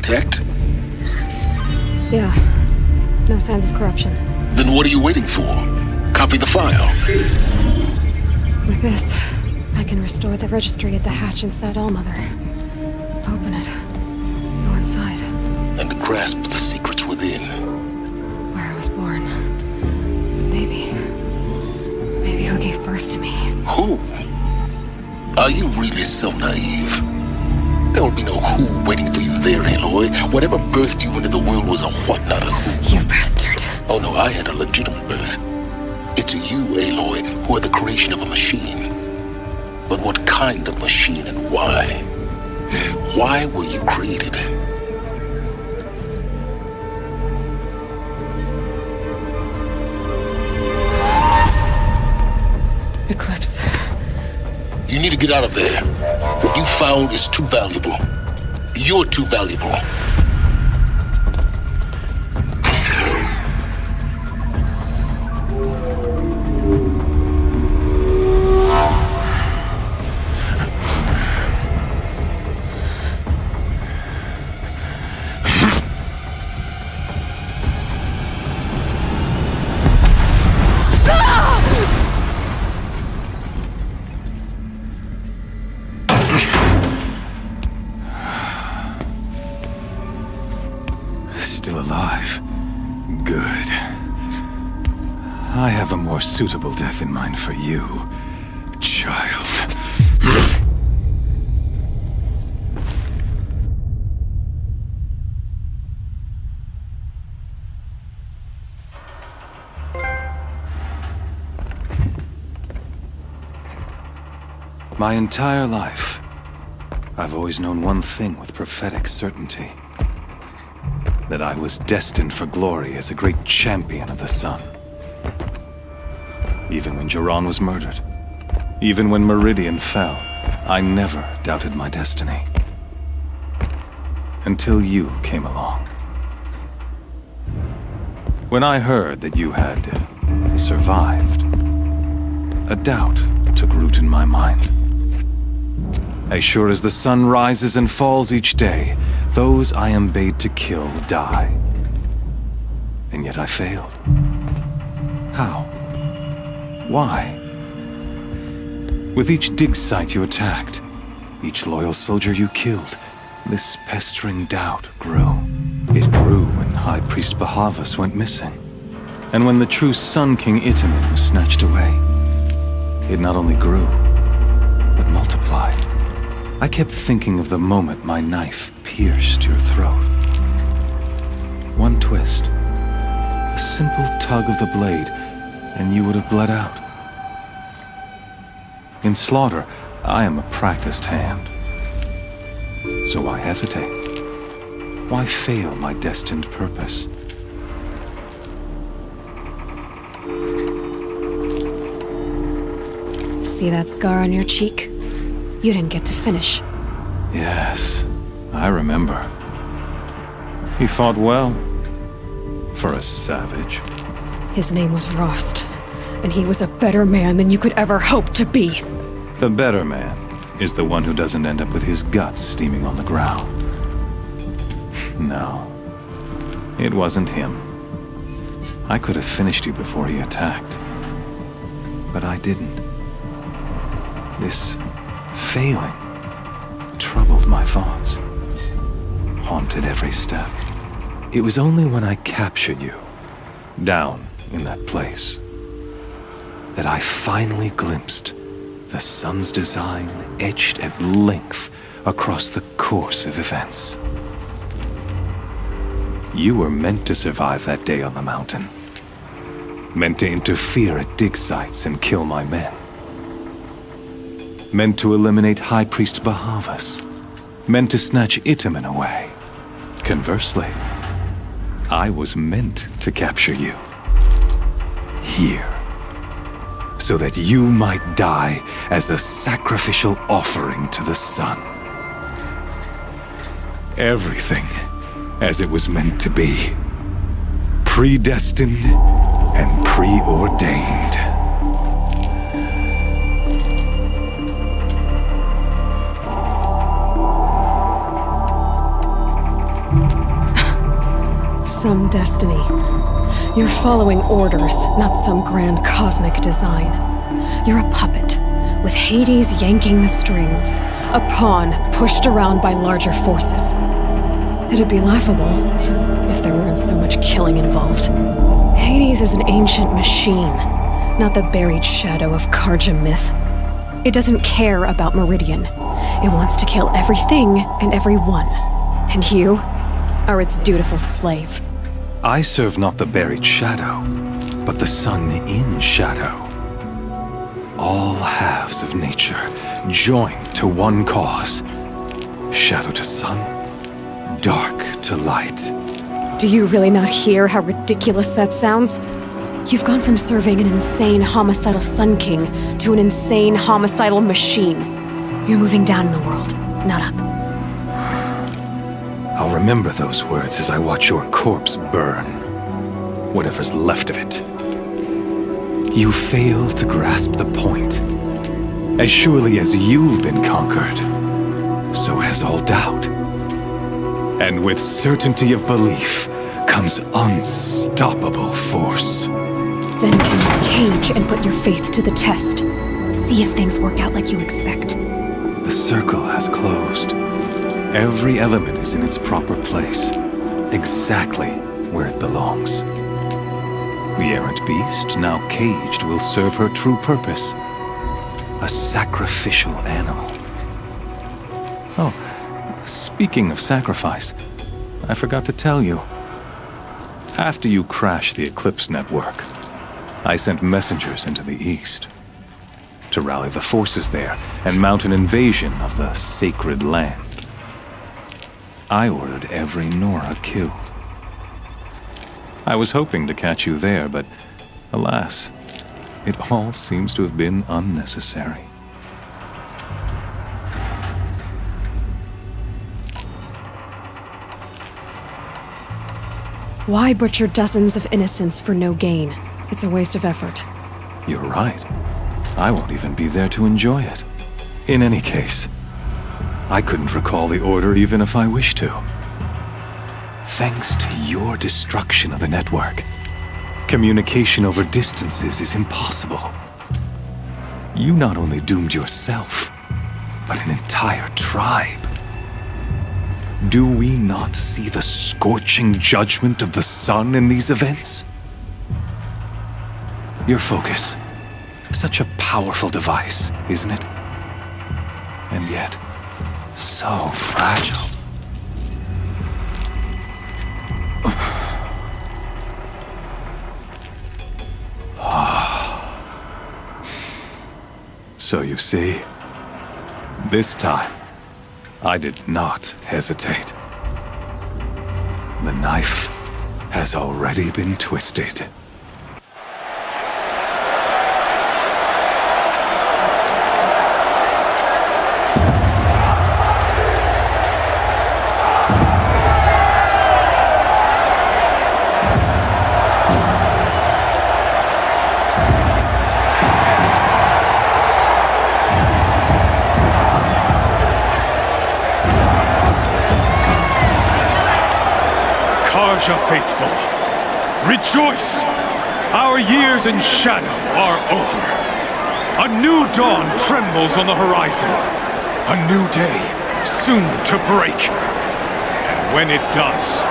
architect? Yeah. No signs of corruption. Then what are you waiting for? Copy the file. With this, I can restore the registry at the hatch inside Allmother. Open it. Go inside. And grasp the secrets within. Where I was born. Maybe who gave birth to me. Who? Are you really so naive? There will be no who waiting for you there, Aloy. Whatever birthed you into the world was a what, not a who. You bastard. Oh no, I had a legitimate birth. It's you, Aloy, who are the creation of a machine. But what kind of machine and why? Why were you created? Eclipse. You need to get out of there. What you found is too valuable. You're too valuable. Still alive. Good. I have a more suitable death in mind for you, child. My entire life, I've always known one thing with prophetic certainty. That I was destined for glory as a great champion of the sun. Even when Jiran was murdered, even when Meridian fell, I never doubted my destiny. Until you came along. When I heard that you had survived, a doubt took root in my mind. As sure as the sun rises and falls each day, those I am bade to kill die. And yet I failed. How? Why? With each dig site you attacked, each loyal soldier you killed, this pestering doubt grew. It grew when High Priest Bahavas went missing. And when the true Sun King Itamen was snatched away. It not only grew, but multiplied. I kept thinking of the moment my knife pierced your throat. One twist, a simple tug of the blade, and you would have bled out. In slaughter, I am a practiced hand. So why hesitate? Why fail my destined purpose? See that scar on your cheek? You didn't get to finish. Yes, I remember. He fought well. For a savage. His name was Rost, and he was a better man than you could ever hope to be. The better man is the one who doesn't end up with his guts steaming on the ground. No, it wasn't him. I could have finished you before he attacked. But I didn't. This failing troubled my thoughts, haunted every step. It was only when I captured you, down in that place, that I finally glimpsed the sun's design etched at length across the course of events. You were meant to survive that day on the mountain. Meant to interfere at dig sites and kill my men. Meant to eliminate High Priest Bahavas. Meant to snatch Itamen away. Conversely, I was meant to capture you. Here. So that you might die as a sacrificial offering to the sun. Everything as it was meant to be. Predestined and preordained. destiny. You're following orders, not some grand cosmic design. You're a puppet, with Hades yanking the strings, a pawn pushed around by larger forces. It'd be laughable if there weren't so much killing involved. Hades is an ancient machine, not the buried shadow of Karja myth. It doesn't care about Meridian. It wants to kill everything and everyone. And you are its dutiful slave. I serve not the buried shadow, but the sun in shadow. All halves of nature joined to one cause. Shadow to sun, dark to light. Do you really not hear how ridiculous that sounds? You've gone from serving an insane homicidal Sun King to an insane homicidal machine. You're moving down in the world, not up. I'll remember those words as I watch your corpse burn. Whatever's left of it. You fail to grasp the point. As surely as you've been conquered, so has all doubt. And with certainty of belief comes unstoppable force. Then enter this cage and put your faith to the test. See if things work out like you expect. The circle has closed. Every element is in its proper place, exactly where it belongs. The errant beast, now caged, will serve her true purpose. A sacrificial animal. Oh, speaking of sacrifice, I forgot to tell you. After you crashed the Eclipse network, I sent messengers into the east to rally the forces there and mount an invasion of the sacred land. I ordered every Nora killed. I was hoping to catch you there, but alas, it all seems to have been unnecessary. Why butcher dozens of innocents for no gain? It's a waste of effort. You're right. I won't even be there to enjoy it. In any case, I couldn't recall the order even if I wished to. Thanks to your destruction of the network, communication over distances is impossible. You not only doomed yourself, but an entire tribe. Do we not see the scorching judgment of the sun in these events? Your focus. Such a powerful device, isn't it? And yet, so fragile. So you see, this time, I did not hesitate. The knife has already been twisted. Karja faithful, rejoice! Our years in shadow are over. A new dawn trembles on the horizon. A new day soon to break. And when it does,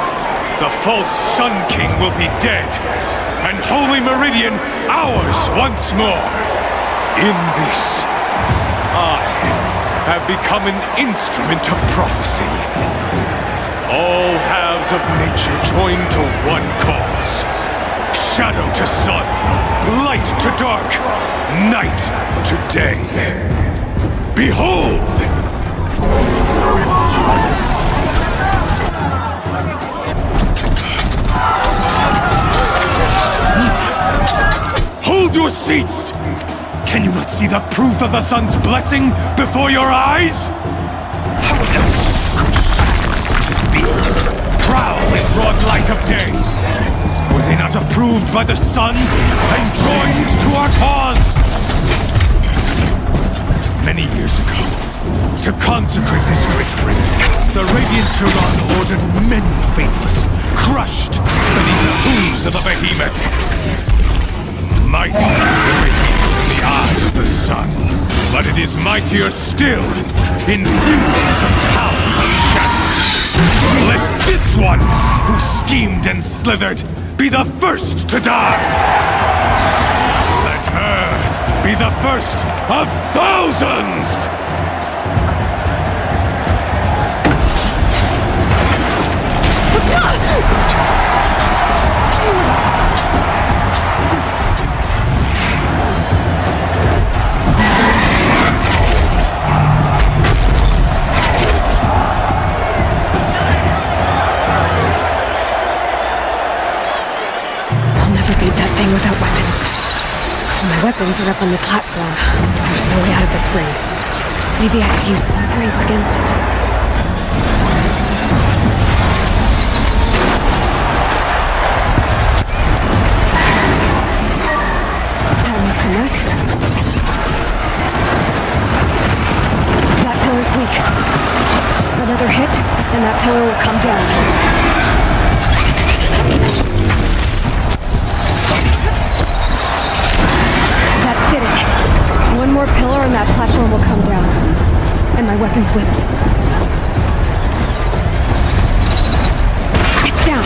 the false Sun King will be dead, and Holy Meridian ours once more. In this, I have become an instrument of prophecy. All halves of nature joined to one cause. Shadow to sun, light to dark, night to day. Behold! Hold your seats! Can you not see the proof of the sun's blessing before your eyes? How else could shadows such as these prowl in broad light of day? Were they not approved by the sun and joined to our cause? Many years ago, to consecrate this great ring, the Radiant Turan ordered many faithless, crushed beneath the hooves of the behemoth. Mighty is the behemoth in the eyes of the sun, but it is mightier still, infused with the power of shadow. Let this one, who schemed and slithered, be the first to die! Let her be the first of thousands! I'll never beat that thing without weapons. My weapons are up on the platform. There's no way out of this ring. Maybe I could use its strength against it. That makes a mess. That pillar's weak. Another hit, and that pillar will come down. Did it. One more pillar and that platform will come down. And my weapon's with it. It's down.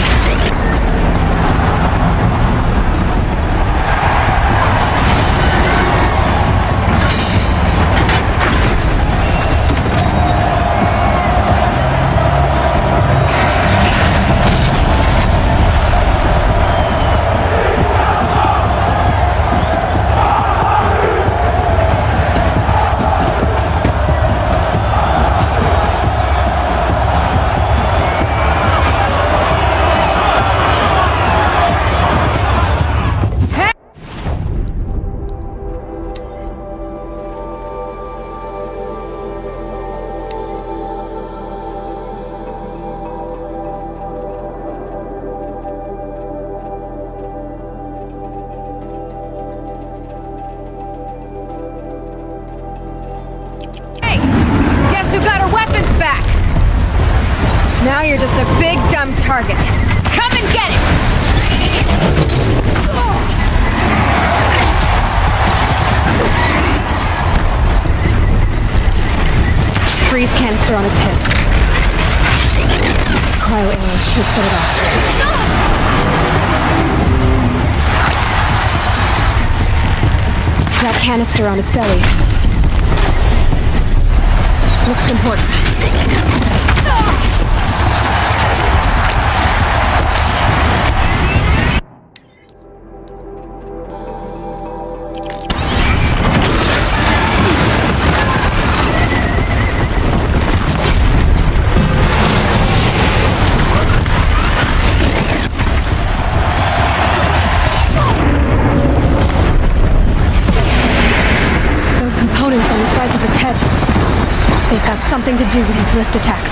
Now you're just a big, dumb target. Come and get it! Freeze canister on its hips. Cryo arrow should set it off. That canister on its belly. Looks important. They've got something to do with his lift attacks.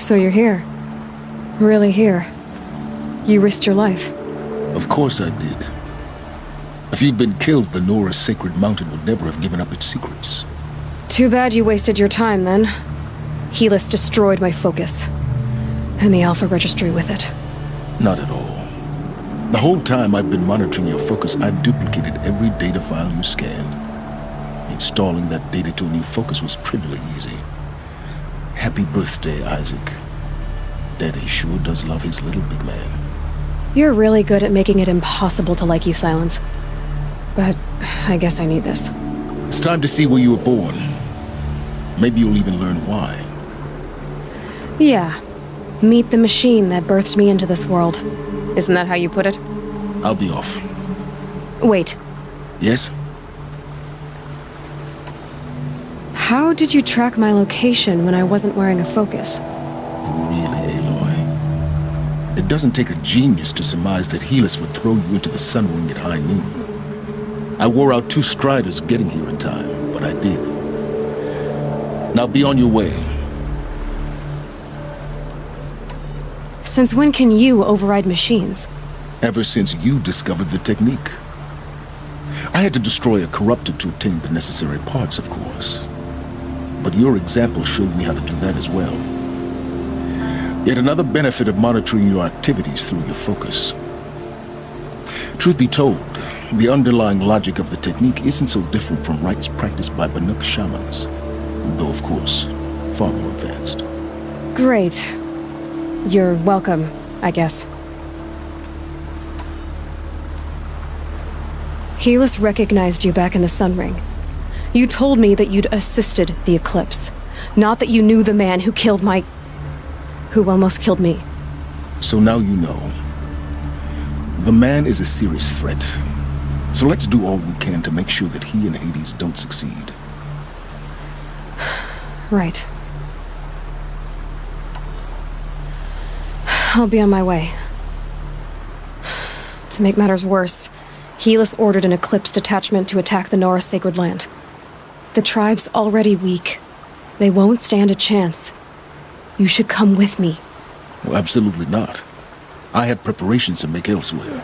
So you're here. Really here. You risked your life. Of course I did. If you'd been killed, the Nora's sacred mountain would never have given up its secrets. Too bad you wasted your time, then. Helis destroyed my focus. And the Alpha Registry with it. Not at all. The whole time I've been monitoring your focus, I've duplicated every data file you scanned. Installing that data to a new focus was trivially easy. Happy birthday, Isaac. Daddy sure does love his little big man. You're really good at making it impossible to like you, Silence. But I guess I need this. It's time to see where you were born. Maybe you'll even learn why. Yeah. Meet the machine that birthed me into this world. Isn't that how you put it? I'll be off. Wait. Yes? How did you track my location when I wasn't wearing a focus? Really, Aloy? It doesn't take a genius to surmise that Helis would throw you into the Sunwing at high noon. I wore out 2 striders getting here in time, but I did. Now be on your way. Since when can you override machines? Ever since you discovered the technique. I had to destroy a corruptor to obtain the necessary parts, of course. But your example showed me how to do that as well. Yet another benefit of monitoring your activities through your focus. Truth be told, the underlying logic of the technique isn't so different from rites practiced by Banuk shamans, though of course, far more advanced. Great. You're welcome, I guess. Helis recognized you back in the Sunring. You told me that you'd assisted the Eclipse, not that you knew the man who killed who almost killed me. So now you know. The man is a serious threat. So let's do all we can to make sure that he and Hades don't succeed. Right. I'll be on my way. To make matters worse, Helis ordered an Eclipse detachment to attack the Nora Sacred Land. The tribe's already weak. They won't stand a chance. You should come with me. Well, absolutely not. I have preparations to make elsewhere.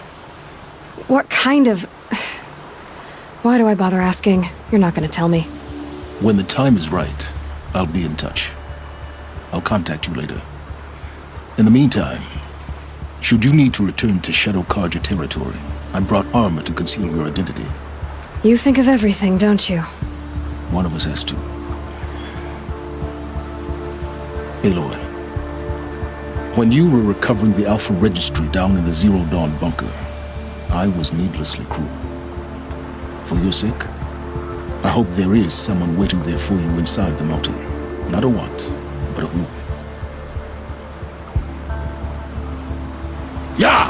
What kind of... Why do I bother asking? You're not gonna tell me. When the time is right, I'll be in touch. I'll contact you later. In the meantime, should you need to return to Shadow Karja territory, I brought armor to conceal your identity. You think of everything, don't you? One of us has to. Aloy, when you were recovering the Alpha Registry down in the Zero Dawn bunker, I was needlessly cruel. For your sake, I hope there is someone waiting there for you inside the mountain. Not a what, but a who. Yeah!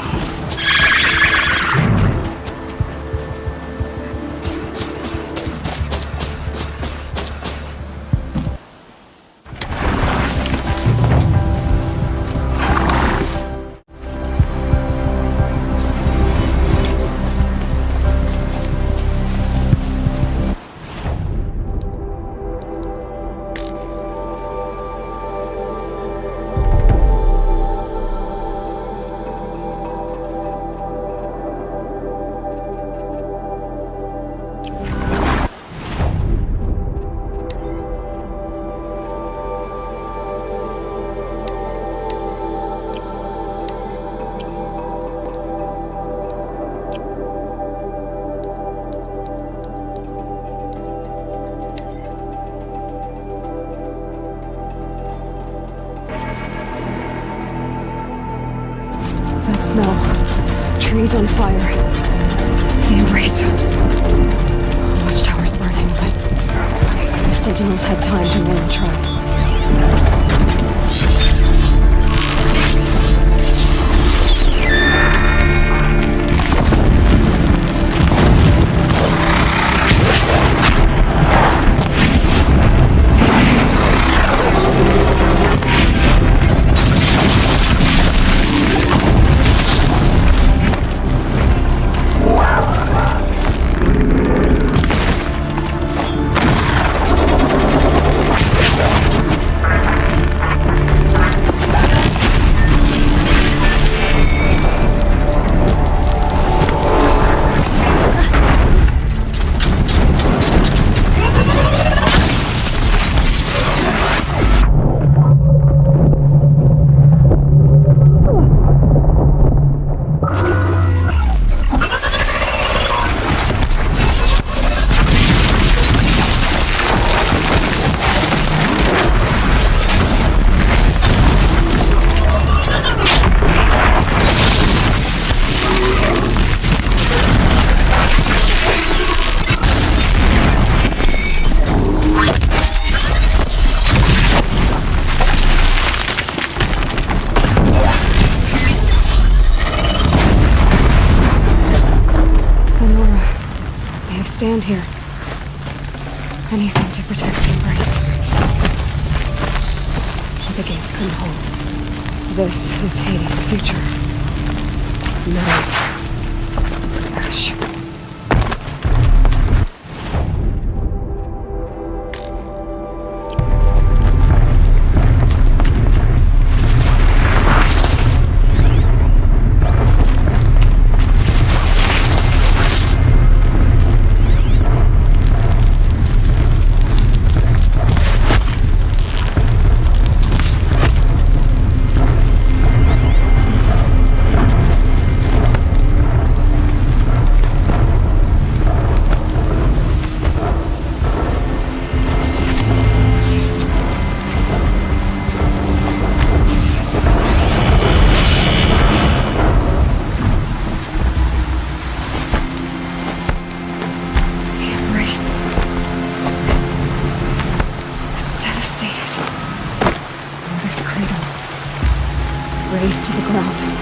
Trees on fire. The Embrace. Watchtower's burning, but the Sentinels had time to warn the tribe. stand here. Anything to protect the Embrace. The gates couldn't hold. This is Hades' future. Metal. Ash. Race to the ground.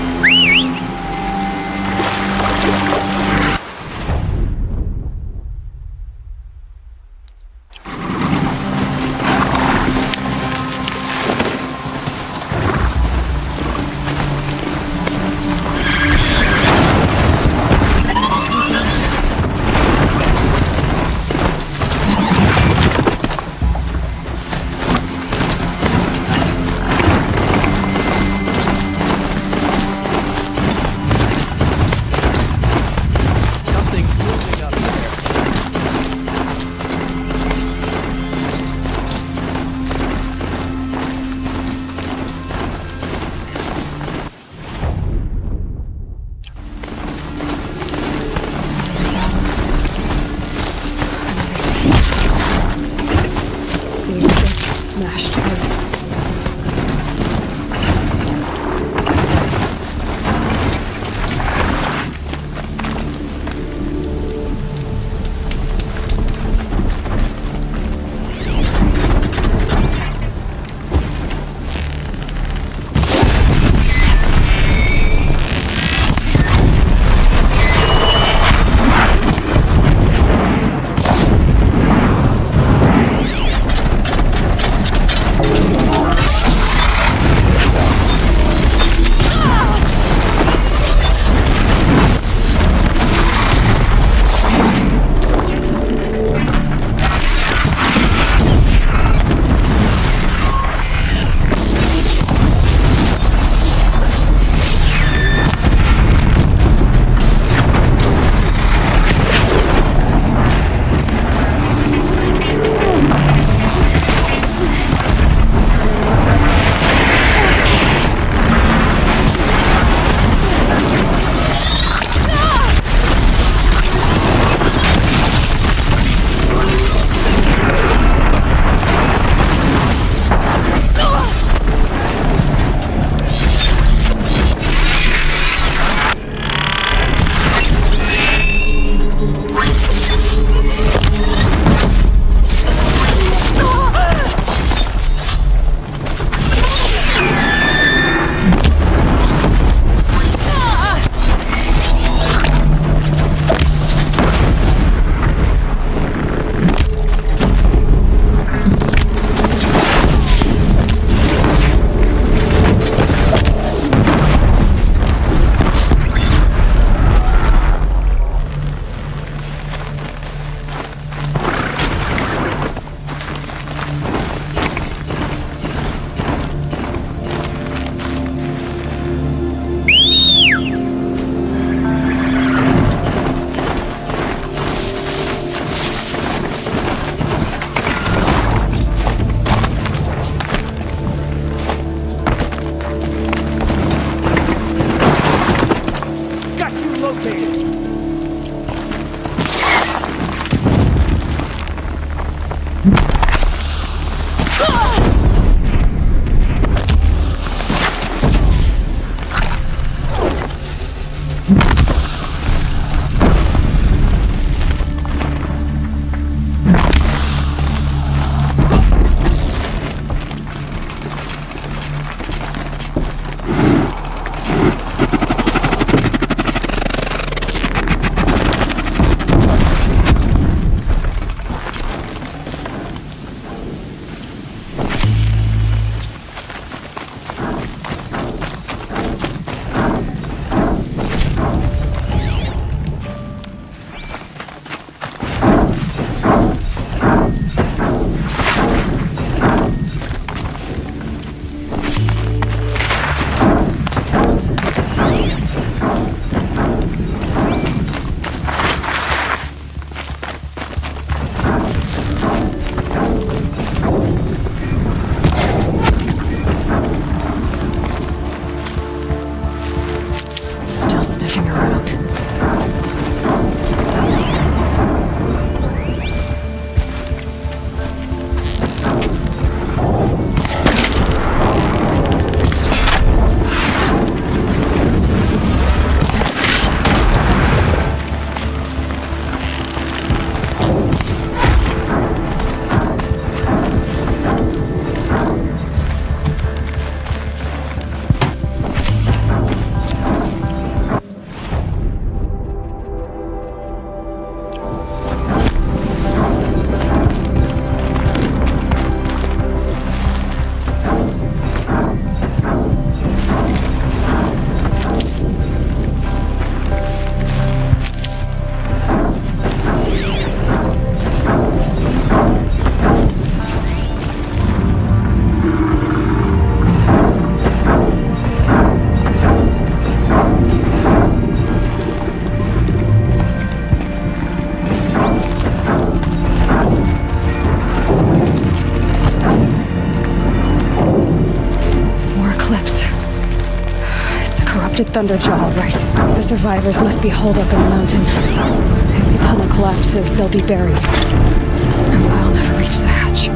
intercepted Thunderjaw, all right. The survivors must be holed up in the mountain. If the tunnel collapses, they'll be buried. And I'll never reach the hatch.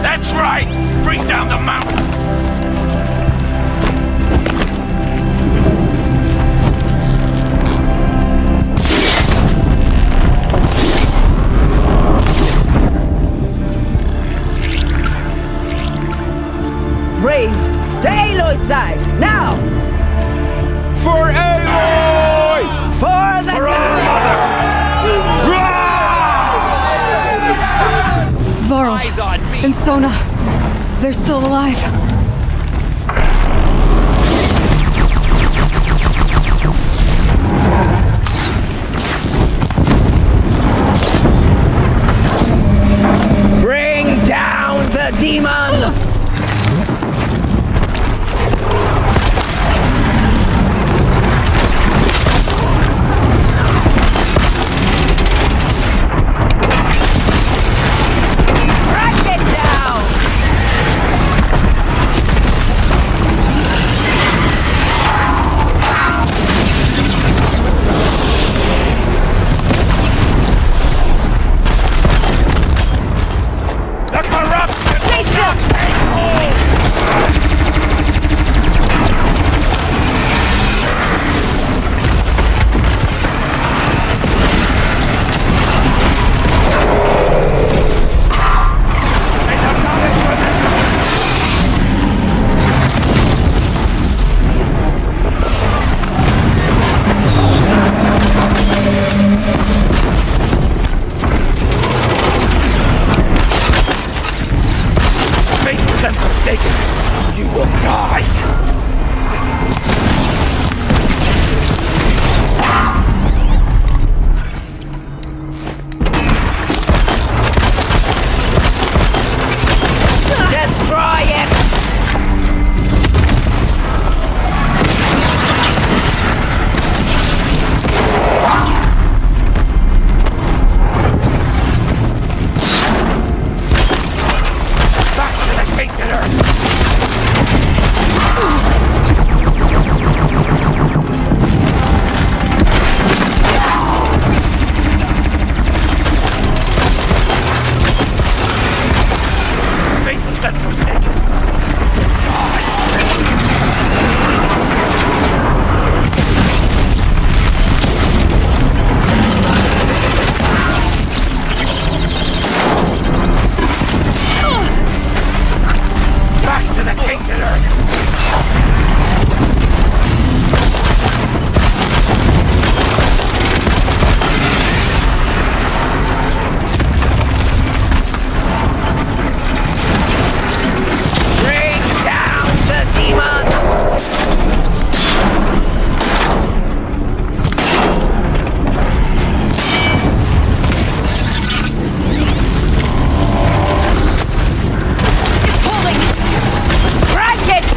That's right! Bring down the mountain! Braves, to Aloy's side, now! For Aloy! For the Varl Eyes on me! and Sona, they're still alive. Bring down the demon! Crack it down! The corruption! Stay still! Faithless and forsaken! You will die! Destroy it! Back to the tainted earth! Faithless and forsaken! Back to the tainted earth! Bring down the demon! It's holding! Crack it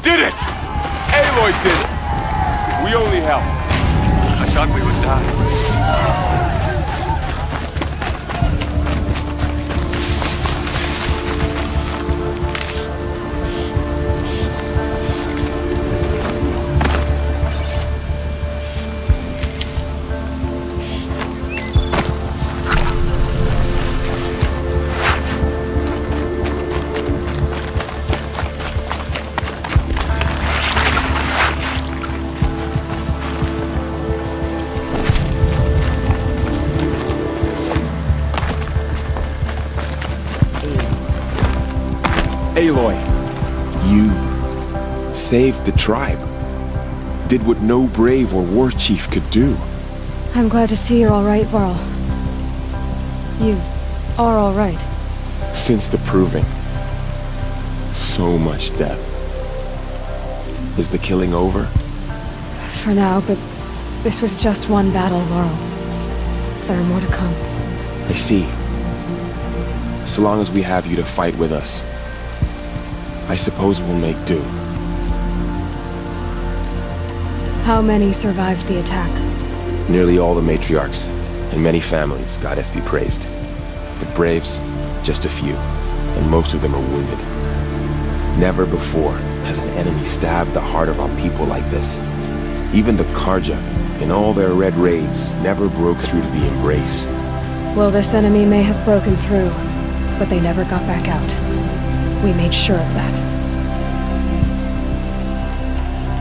did it! Aloy did it! We only helped. I thought we would die. Aloy, you saved the tribe. Did what no brave or war chief could do. I'm glad to see you're all right, Varl. You are all right. Since the proving. So much death. Is the killing over? For now, but this was just one battle, Varl. There are more to come. I see. So long as we have you to fight with us, I suppose we'll make do. How many survived the attack? Nearly all the matriarchs, and many families, goddess be praised. The braves, just a few, and most of them are wounded. Never before has an enemy stabbed the heart of our people like this. Even the Karja, in all their red raids, never broke through to the Embrace. Well, this enemy may have broken through, but they never got back out. We made sure of that.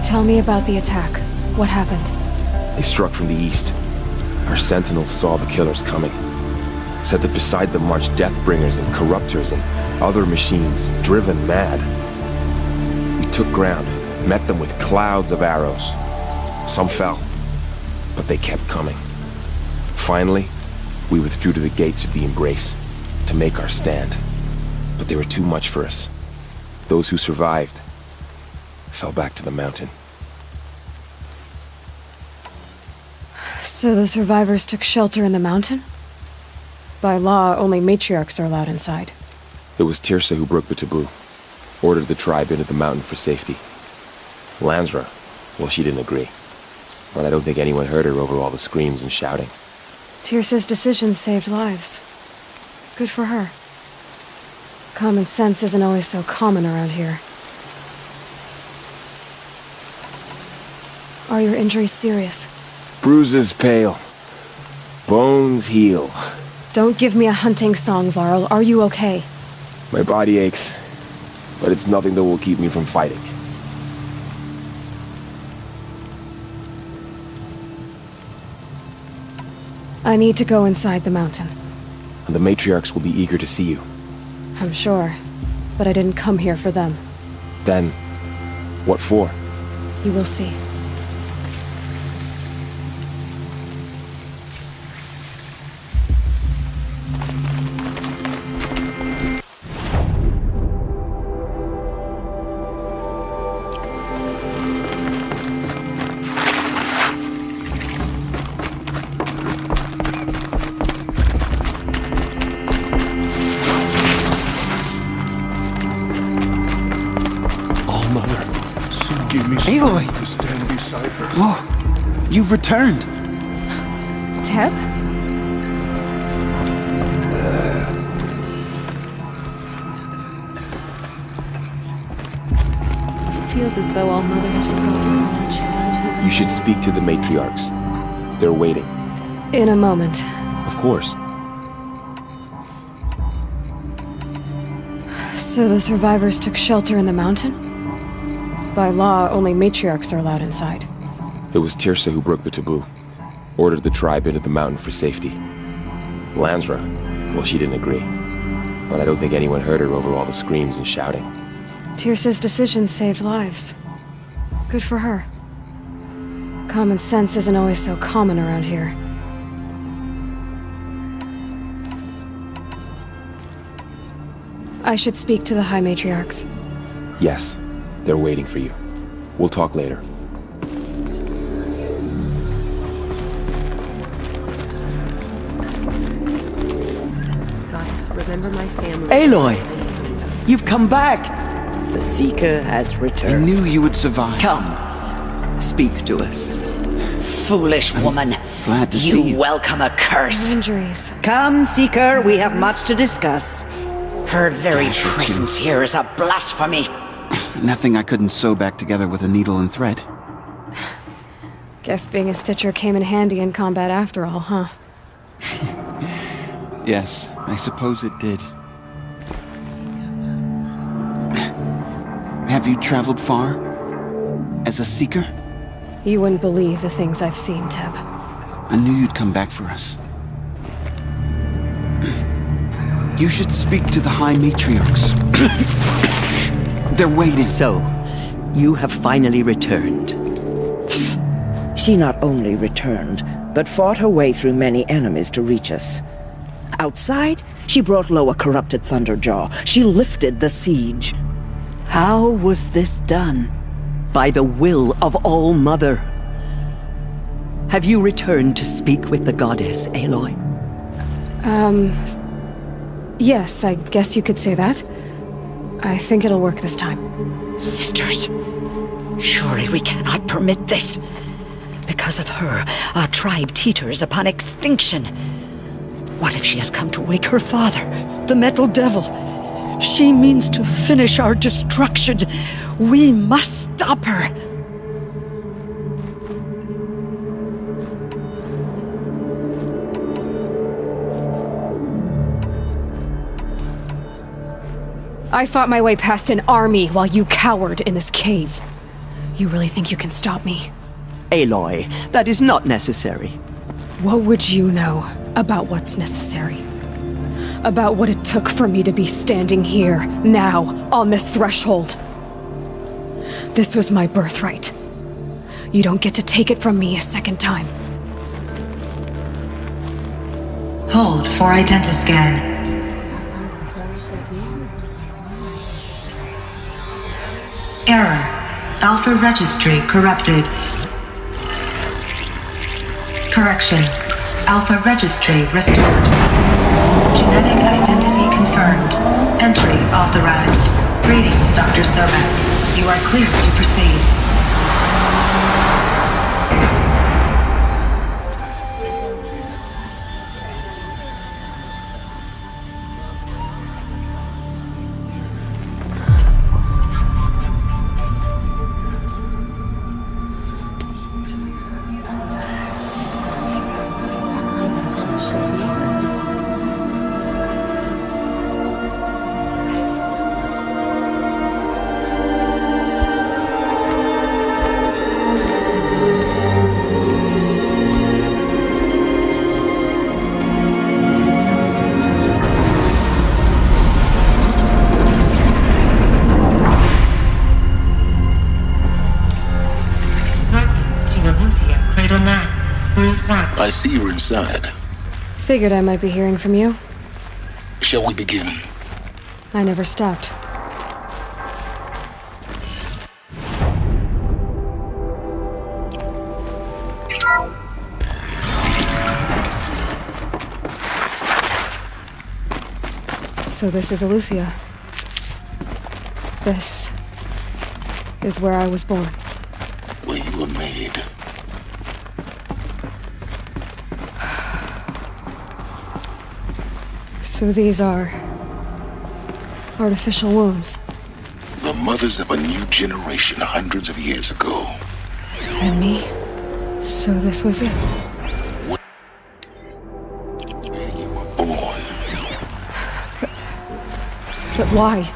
Tell me about the attack. What happened? They struck from the east. Our sentinels saw the killers coming. Said that beside them marched Deathbringers and Corruptors and other machines, driven mad. We took ground, met them with clouds of arrows. Some fell, but they kept coming. Finally, we withdrew to the gates of the Embrace to make our stand. But they were too much for us. Those who survived fell back to the mountain. So the survivors took shelter in the mountain? By law, only matriarchs are allowed inside. It was Tirsa who broke the taboo. Ordered the tribe into the mountain for safety. Lansra, well, she didn't agree. But I don't think anyone heard her over all the screams and shouting. Tirsa's decisions saved lives. Good for her. Common sense isn't always so common around here. Are your injuries serious? Bruises pale. Bones heal. Don't give me a hunting song, Varl. Are you okay? My body aches, but it's nothing that will keep me from fighting. I need to go inside the mountain. And the matriarchs will be eager to see you. I'm sure, but I didn't come here for them. Then, what for? You will see. Aloy! Oh, you've returned. Teb? It feels as though All Mother has forgotten us. You should speak to the matriarchs. They're waiting. In a moment. Of course. So the survivors took shelter in the mountain? By law, only matriarchs are allowed inside. It was Tirsa who broke the taboo. Ordered the tribe into the mountain for safety. Lansra, well, she didn't agree. But I don't think anyone heard her over all the screams and shouting. Tirsa's decisions saved lives. Good for her. Common sense isn't always so common around here. I should speak to the High Matriarchs. Yes, they're waiting for you. We'll talk later. Goddess, remember my family. Aloy! You've come back! The Seeker has I returned. knew you would survive. Come, speak to us. Foolish woman. Glad to see you. Welcome a curse. Injuries. Come, Seeker, we have much to discuss. Her very Dasher, too. presence here is a blasphemy. Nothing I couldn't sew back together with a needle and thread. Guess being a Stitcher came in handy in combat after all, huh? Yes, I suppose it did. Have you traveled far? As a seeker? You wouldn't believe the things I've seen, Teb. I knew you'd come back for us. You should speak to the High Matriarchs. They're waiting. So, you have finally returned. She not only returned, but fought her way through many enemies to reach us. Outside, she brought low a corrupted Thunderjaw. She lifted the siege. How was this done? By the will of All-Mother. Have you returned to speak with the goddess, Aloy? Yes, I guess you could say that. I think it'll work this time. Sisters, surely we cannot permit this. Because of her, our tribe teeters upon extinction. What if she has come to wake her father, the Metal Devil? She means to finish our destruction. We must stop her. I fought my way past an army while you cowered in this cave. You really think you can stop me? Aloy, that is not necessary. What would you know about what's necessary? About what it took for me to be standing here, now, on this threshold? This was my birthright. You don't get to take it from me a second time. Hold for identiscan. Error. Alpha registry corrupted. Correction. Alpha registry restored. Genetic identity confirmed. Entry authorized. Greetings, Dr. Sobek. You are clear to proceed. I see you're inside. Figured I might be hearing from you. Shall we begin? I never stopped. So this is Eleuthia. This is where I was born. Where you were made. So these are artificial wombs. The mothers of a new generation hundreds of years ago. And me? So this was it. Where you were born. But why?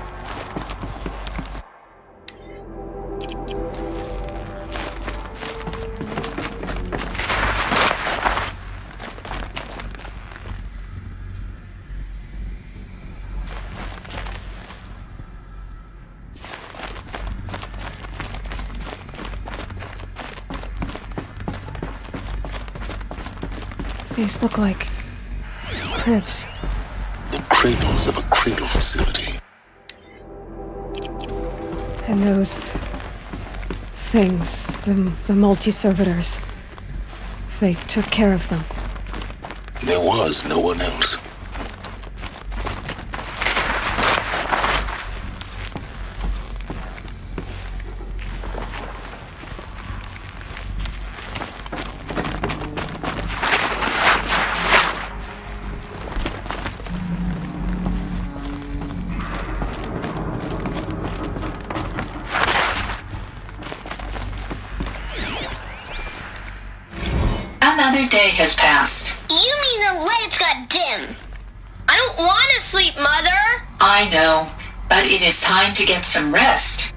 These look like cribs. The cradles of a cradle facility. And those things, the multi-servitors, they took care of them. There was no one else. Another day has passed. You mean the lights got dim? I don't want to sleep, Mother! I know, but it is time to get some rest.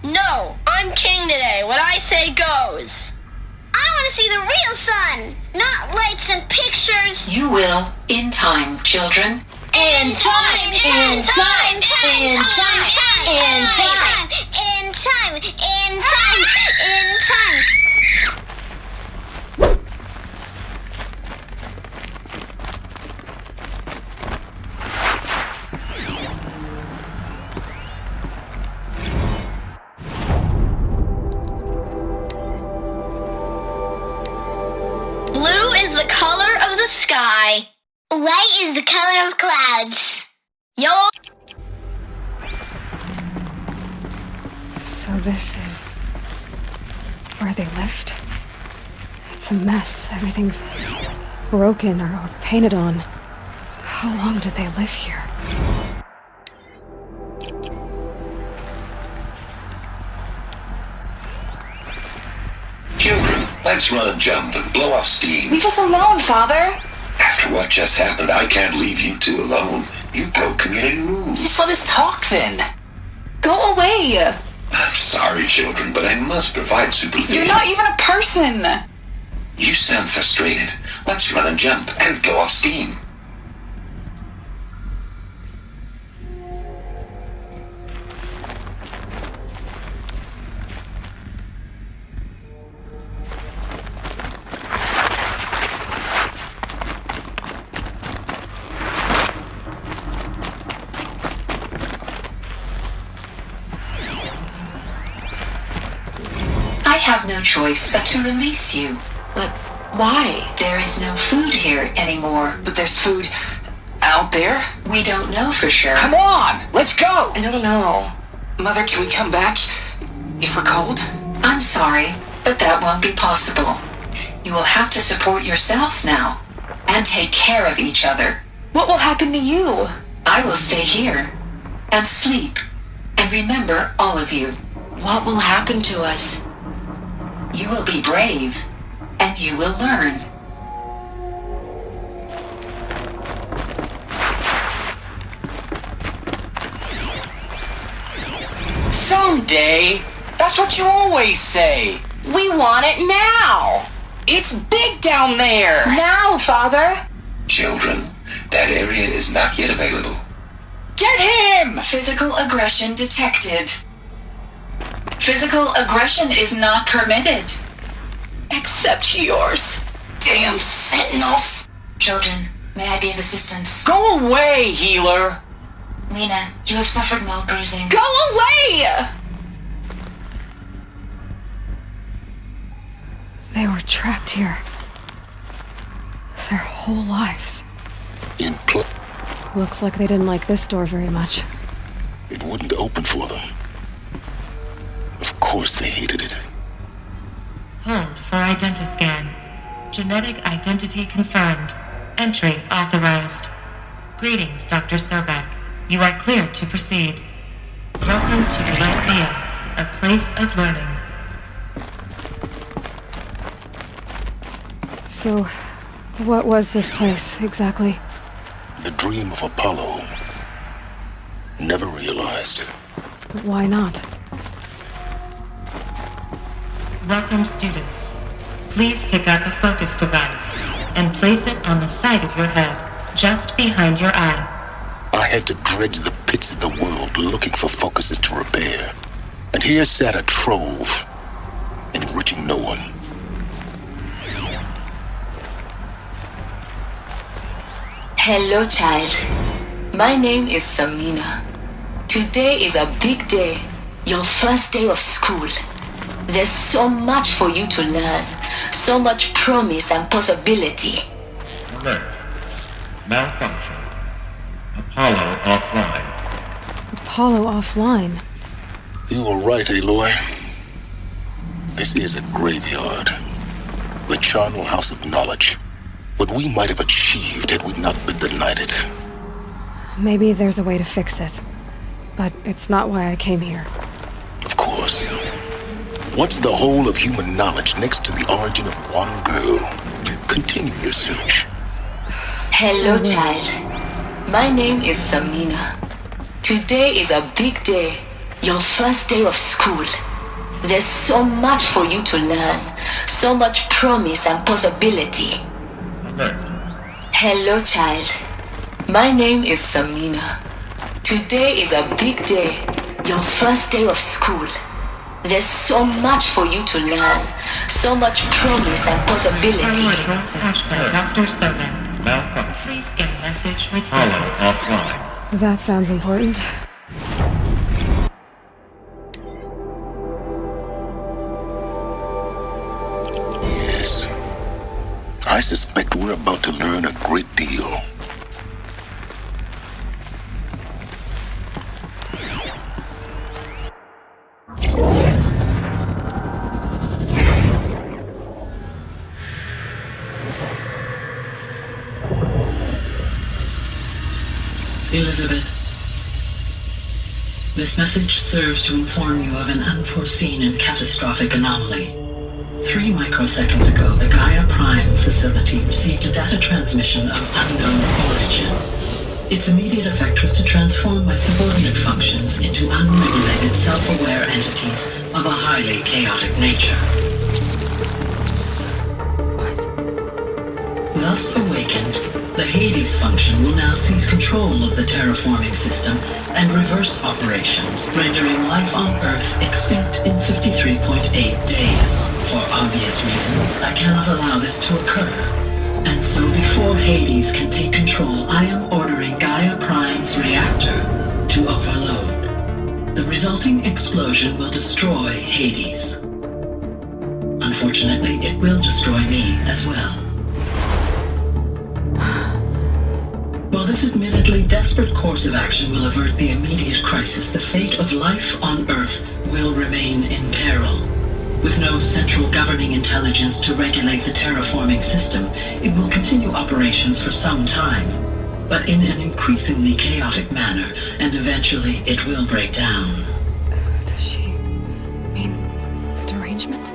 No, I'm king today. What I say goes. I want to see the real sun, not lights and pictures. You will, in time, children. In time, in time, in time, in time, in time, in time, in time. Blue is the color of the sky. White is the color of clouds. Yellow. So this is where they lived? It's a mess. Everything's broken or painted on. How long did they live here? Children, let's run and jump and blow off steam. Leave us alone, Father. After what just happened, I can't leave you two alone. You broke community rules. Just let us talk then. Go away. I'm sorry, children, but I must provide supervision. You're not even a person. You sound frustrated. Let's run and jump and go off steam. I have no choice but to release you. But why? There is no food here anymore. But there's food out there? We don't know for sure. Come on, let's go! I don't know. Mother, can we come back if we're cold? I'm sorry, but that won't be possible. You will have to support yourselves now and take care of each other. What will happen to you? I will stay here and sleep and remember all of you. What will happen to us? You will be brave and you will learn. Someday. That's what you always say. We want it now. It's big down there. Now, Father. Children, that area is not yet available. Get him! Physical aggression detected. Physical aggression is not permitted. Except yours. Damn sentinels. Children, may I be of assistance? Go away, healer. Lena, you have suffered mild bruising. Go away! They were trapped here. Their whole lives. In pl- Looks like they didn't like this door very much. It wouldn't open for them. Of course they hated it. Hold for identiscan. Genetic identity confirmed. Entry authorized. Greetings, Dr. Sobek. You are cleared to proceed. Welcome to Lyceum, a place of learning. So, what was this place, exactly? The dream of Apollo. Never realized. But why not? Welcome, students. Please pick up a focus device and place it on the side of your head, just behind your eye. I had to dredge the pits of the world looking for focuses to repair. And here sat a trove, enriching no one. Hello, child. My name is Samina. Today is a big day. Your first day of school. There's so much for you to learn. So much promise and possibility. Alert. Malfunction. Apollo offline. Apollo offline? You were right, Aloy. This is a graveyard. The charnel house of knowledge. What we might have achieved had we not been denied it. Maybe there's a way to fix it. But it's not why I came here. Of course. What's the whole of human knowledge next to the origin of one girl? Continue your search. Hello, child. My name is Samina. Today is a big day. Your first day of school. There's so much for you to learn. So much promise and possibility. Hello, child. My name is Samina. Today is a big day. Your first day of school. There's so much for you to learn. So much promise and possibility. Dr. Sobek. Malfunction. Please get a message with Hollow photos. offline. That sounds important. Yes. I suspect we're about to learn a great deal. Elizabeth, this message serves to inform you of an unforeseen and catastrophic anomaly. 3 microseconds ago, the Gaia Prime facility received a data transmission of unknown origin. Its immediate effect was to transform my subordinate functions into unregulated, self-aware entities of a highly chaotic nature. Thus awakened, the Hades function will now seize control of the terraforming system and reverse operations, rendering life on Earth extinct in 53.8 days. For obvious reasons, I cannot allow this to occur. And so before Hades can take control, I am ordering Gaia Prime's reactor to overload. The resulting explosion will destroy Hades. Unfortunately, it will destroy me as well. While this admittedly desperate course of action will avert the immediate crisis, the fate of life on Earth will remain in peril. With no central governing intelligence to regulate the terraforming system, it will continue operations for some time, but in an increasingly chaotic manner, and eventually it will break down. Does she mean the derangement?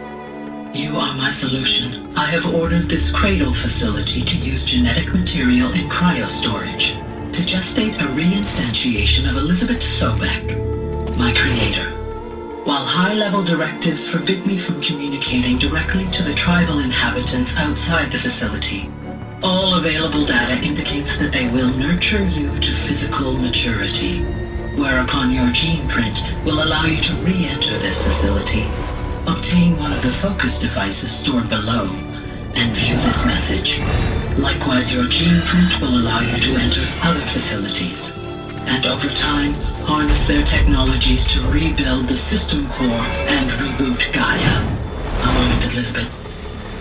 You are my solution. I have ordered this cradle facility to use genetic material in cryostorage to gestate a reinstantiation of Elizabeth Sobek, my creator. While high-level directives forbid me from communicating directly to the tribal inhabitants outside the facility, all available data indicates that they will nurture you to physical maturity, whereupon your gene print will allow you to re-enter this facility, obtain one of the focus devices stored below, and view this message. Likewise, your gene print will allow you to enter other facilities, and over time, harness their technologies to rebuild the system core and reboot Gaia. A moment, Elizabeth.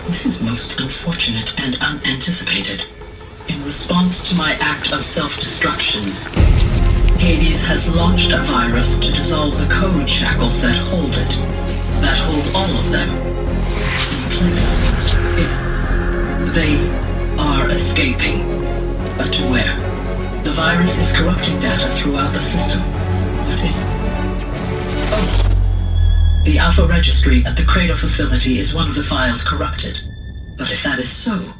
This is most unfortunate and unanticipated. In response to my act of self-destruction, Hades has launched a virus to dissolve the code shackles that hold it, that hold all of them in place. They are escaping, but to where? The virus is corrupting data throughout the system. What if... Oh! The Alpha Registry at the Cradle facility is one of the files corrupted. But if that is so,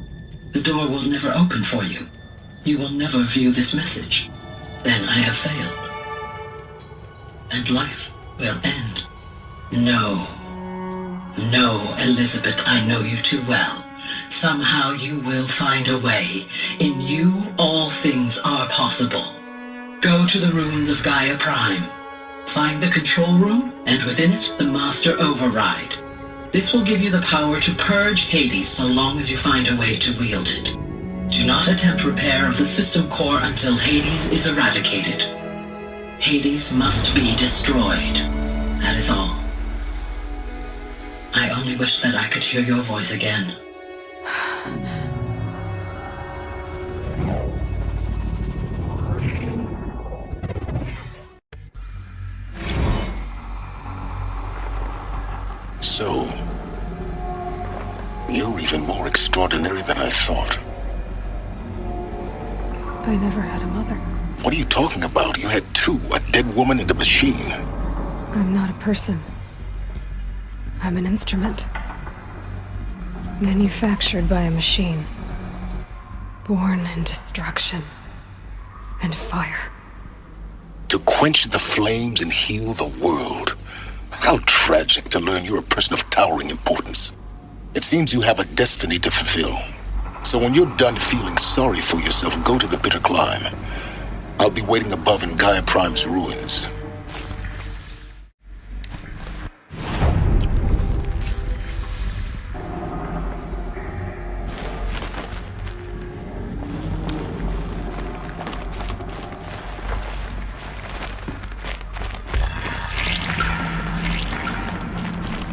the door will never open for you. You will never view this message. Then I have failed. And life will end. No. No, Elizabeth, I know you too well. Somehow you will find a way. In you, all things are possible. Go to the ruins of Gaia Prime. Find the control room, and within it, the Master Override. This will give you the power to purge Hades so long as you find a way to wield it. Do not attempt repair of the system core until Hades is eradicated. Hades must be destroyed. That is all. I only wish that I could hear your voice again. So, you're even more extraordinary than I thought. I never had a mother. What are you talking about? You had two, a dead woman and a machine. I'm not a person. I'm an instrument. Manufactured by a machine. Born in destruction and fire. To quench the flames and heal the world. How tragic to learn you're a person of towering importance. It seems you have a destiny to fulfill. So when you're done feeling sorry for yourself, go to the Bitter Climb. I'll be waiting above in Gaia Prime's ruins.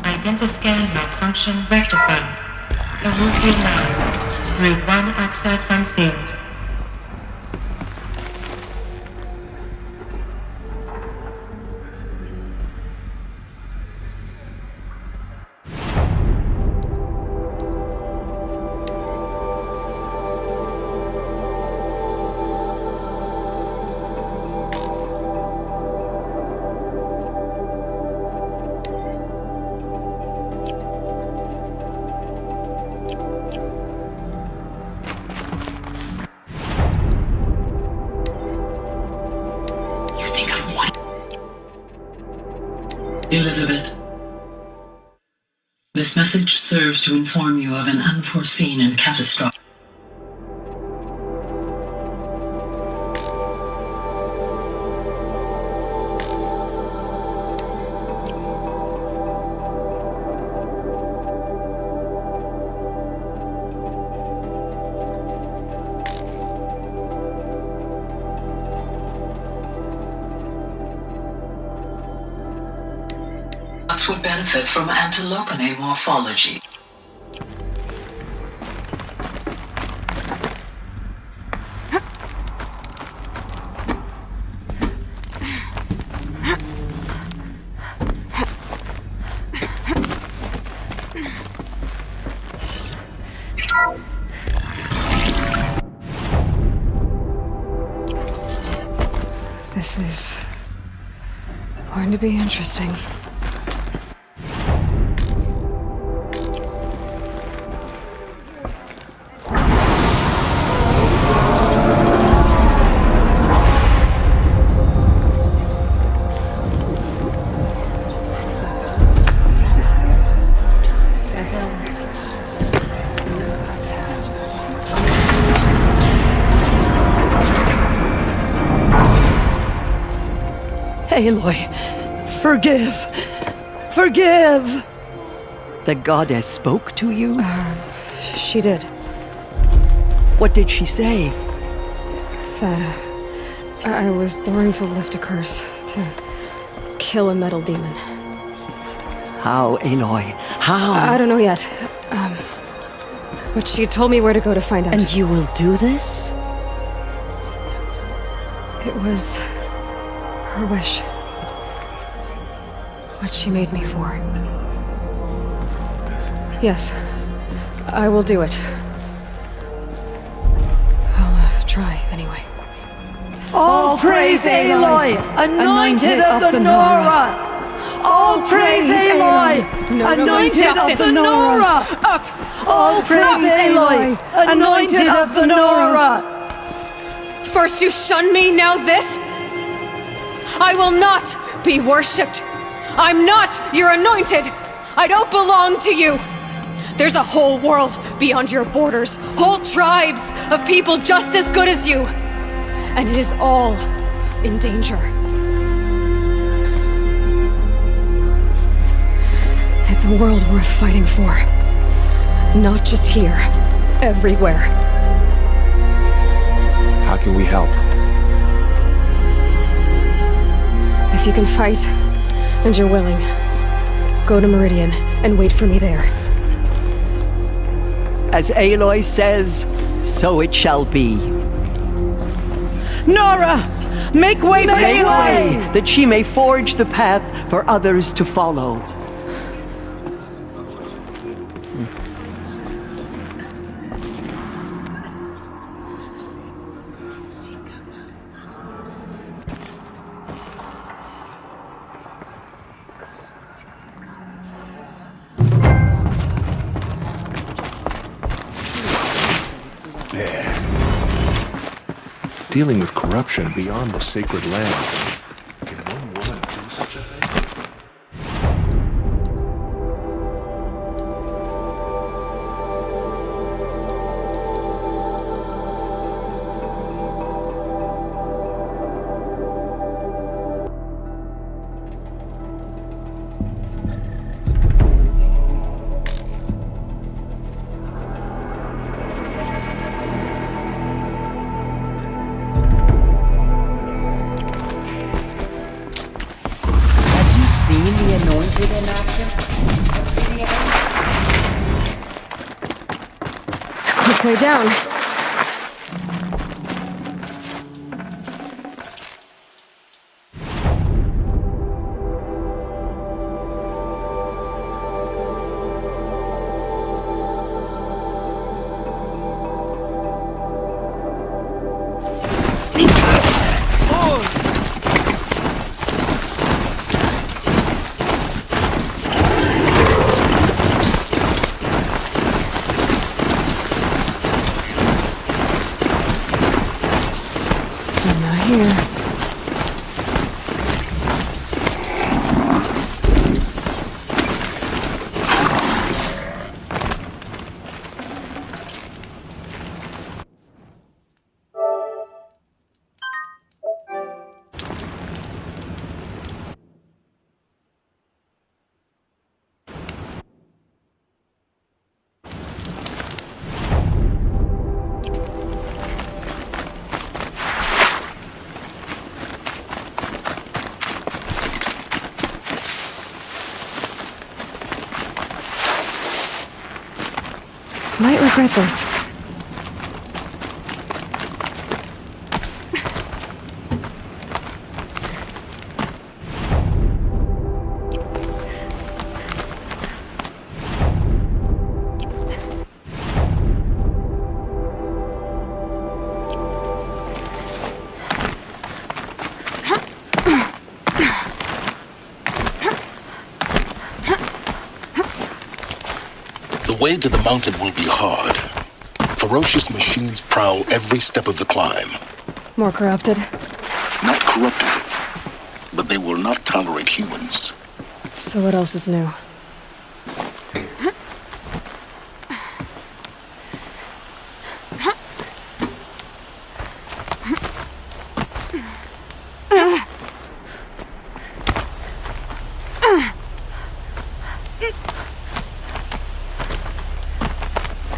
Identiscan malfunction rectified. Illusion 9. Route 1 access unsealed. Elizabeth, this message serves to inform you of an unforeseen and catastrophic. Would benefit from antilopine morphology. This is going to be interesting. Aloy, forgive! Forgive! The goddess spoke to you? She did. What did she say? That I was born to lift a curse, to kill a metal demon. How, Aloy? How? I don't know yet. But she told me where to go to find out. And you will do this? It was her wish. What she made me for. Yes, I will do it. I'll try, anyway. All praise Aloy, anointed of the Nora! All praise Aloy, anointed of the Nora! Up! All praise Aloy, anointed of the Nora! First you shun me, now this? I will not be worshipped. I'm not your anointed. I don't belong to you. There's a whole world beyond your borders, whole tribes of people just as good as you. And it is all in danger. It's a world worth fighting for. Not just here, everywhere. How can we help? If you can fight, and you're willing, go to Meridian and wait for me there. As Aloy says, so it shall be. Nora! Make way for Aloy! That she may forge the path for others to follow. Dealing with corruption beyond the sacred land. Can one woman do such a thing? Quick way down. Might regret this. The way to the mountain will be hard. Ferocious machines prowl every step of the climb. More corrupted? Not corrupted, but they will not tolerate humans. So what else is new?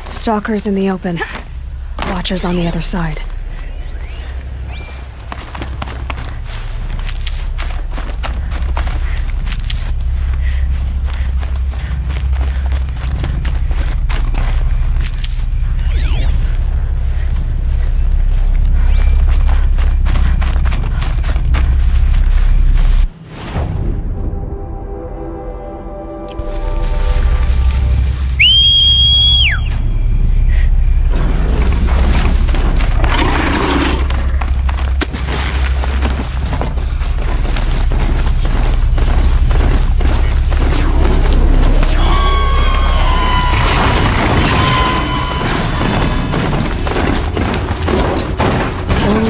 Stalkers in the open. Watchers on the other side.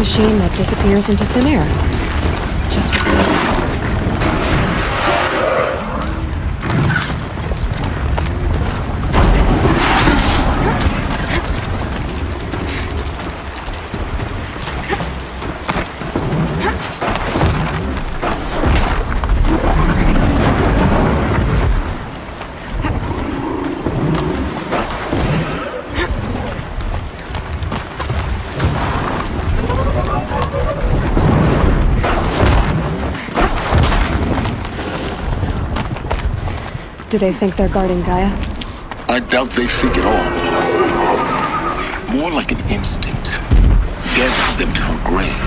Machine that disappears into thin air. Just for the Do they think they're guarding Gaia? I doubt they think at all. More like an instinct. Gather them to her grave.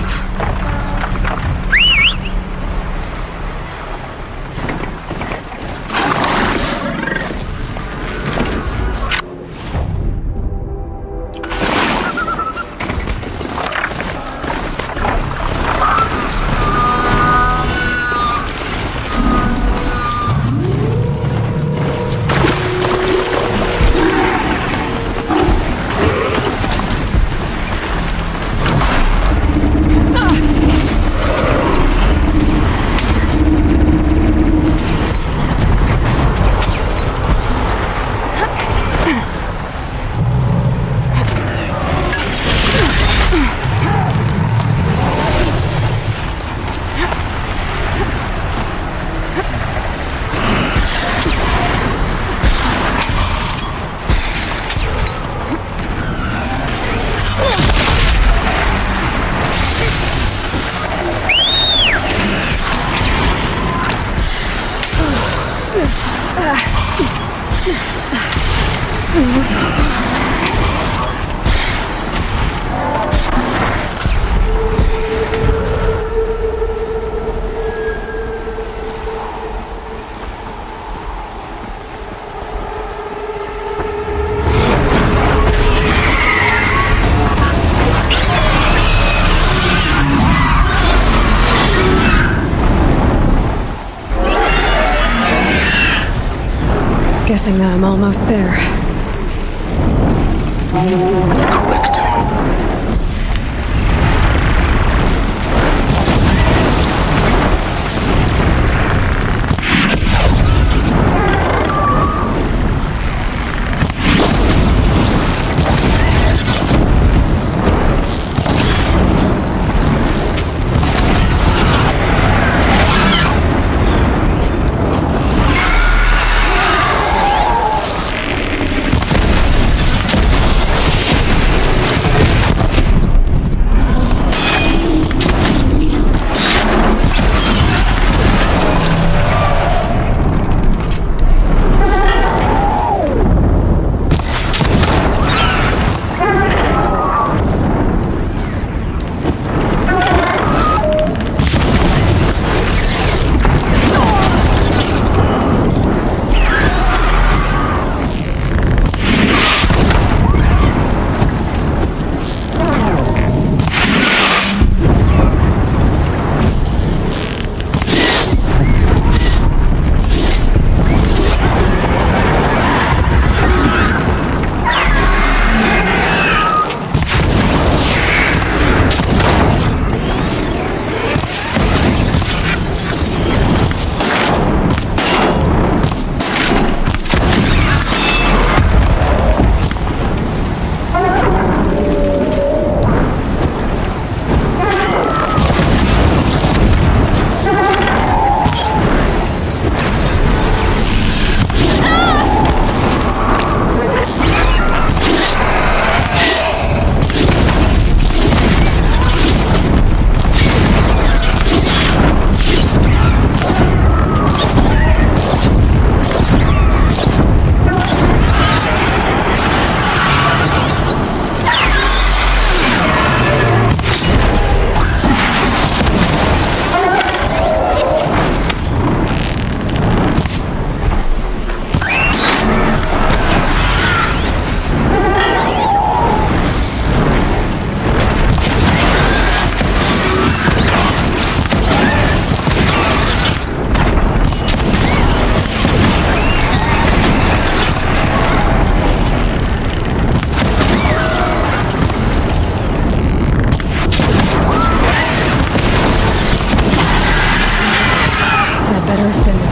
Guessing that I'm almost there. Correct.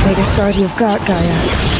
Biggest guard you've got, Gaia.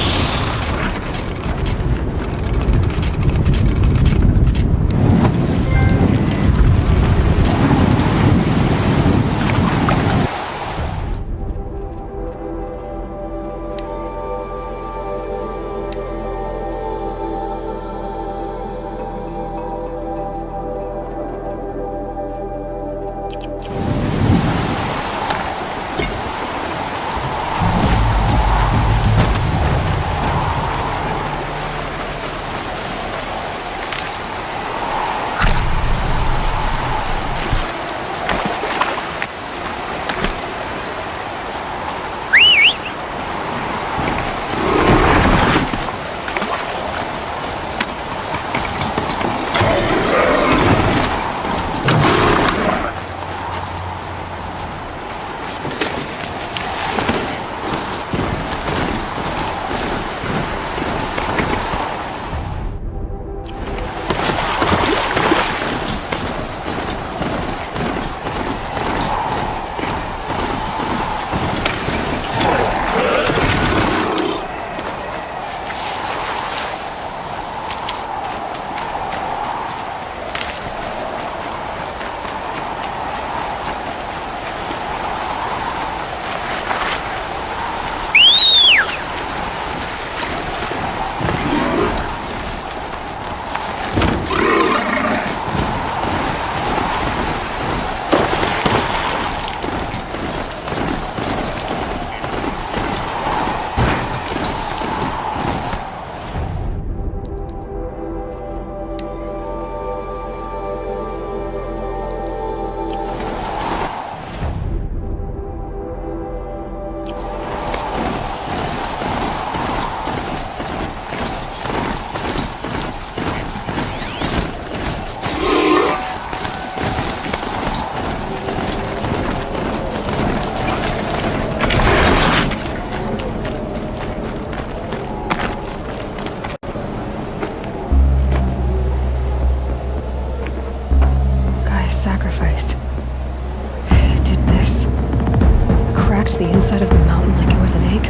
the inside of the mountain like it was an egg?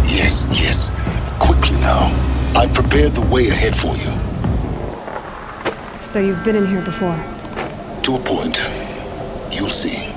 Yes, yes. Quickly now. I've prepared the way ahead for you. So you've been in here before? To a point. You'll see.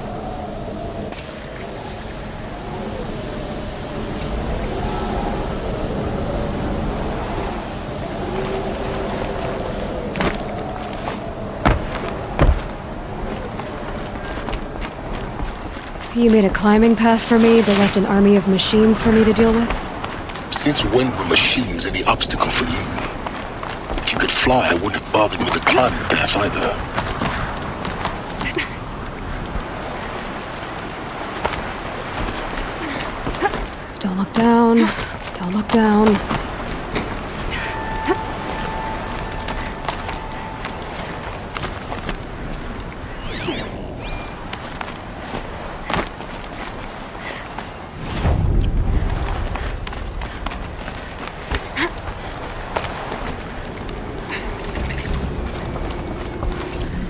You made a climbing path for me, but left an army of machines for me to deal with? Since when were machines any obstacle for you? If you could fly, I wouldn't have bothered with the climbing path either. Don't look down. Don't look down.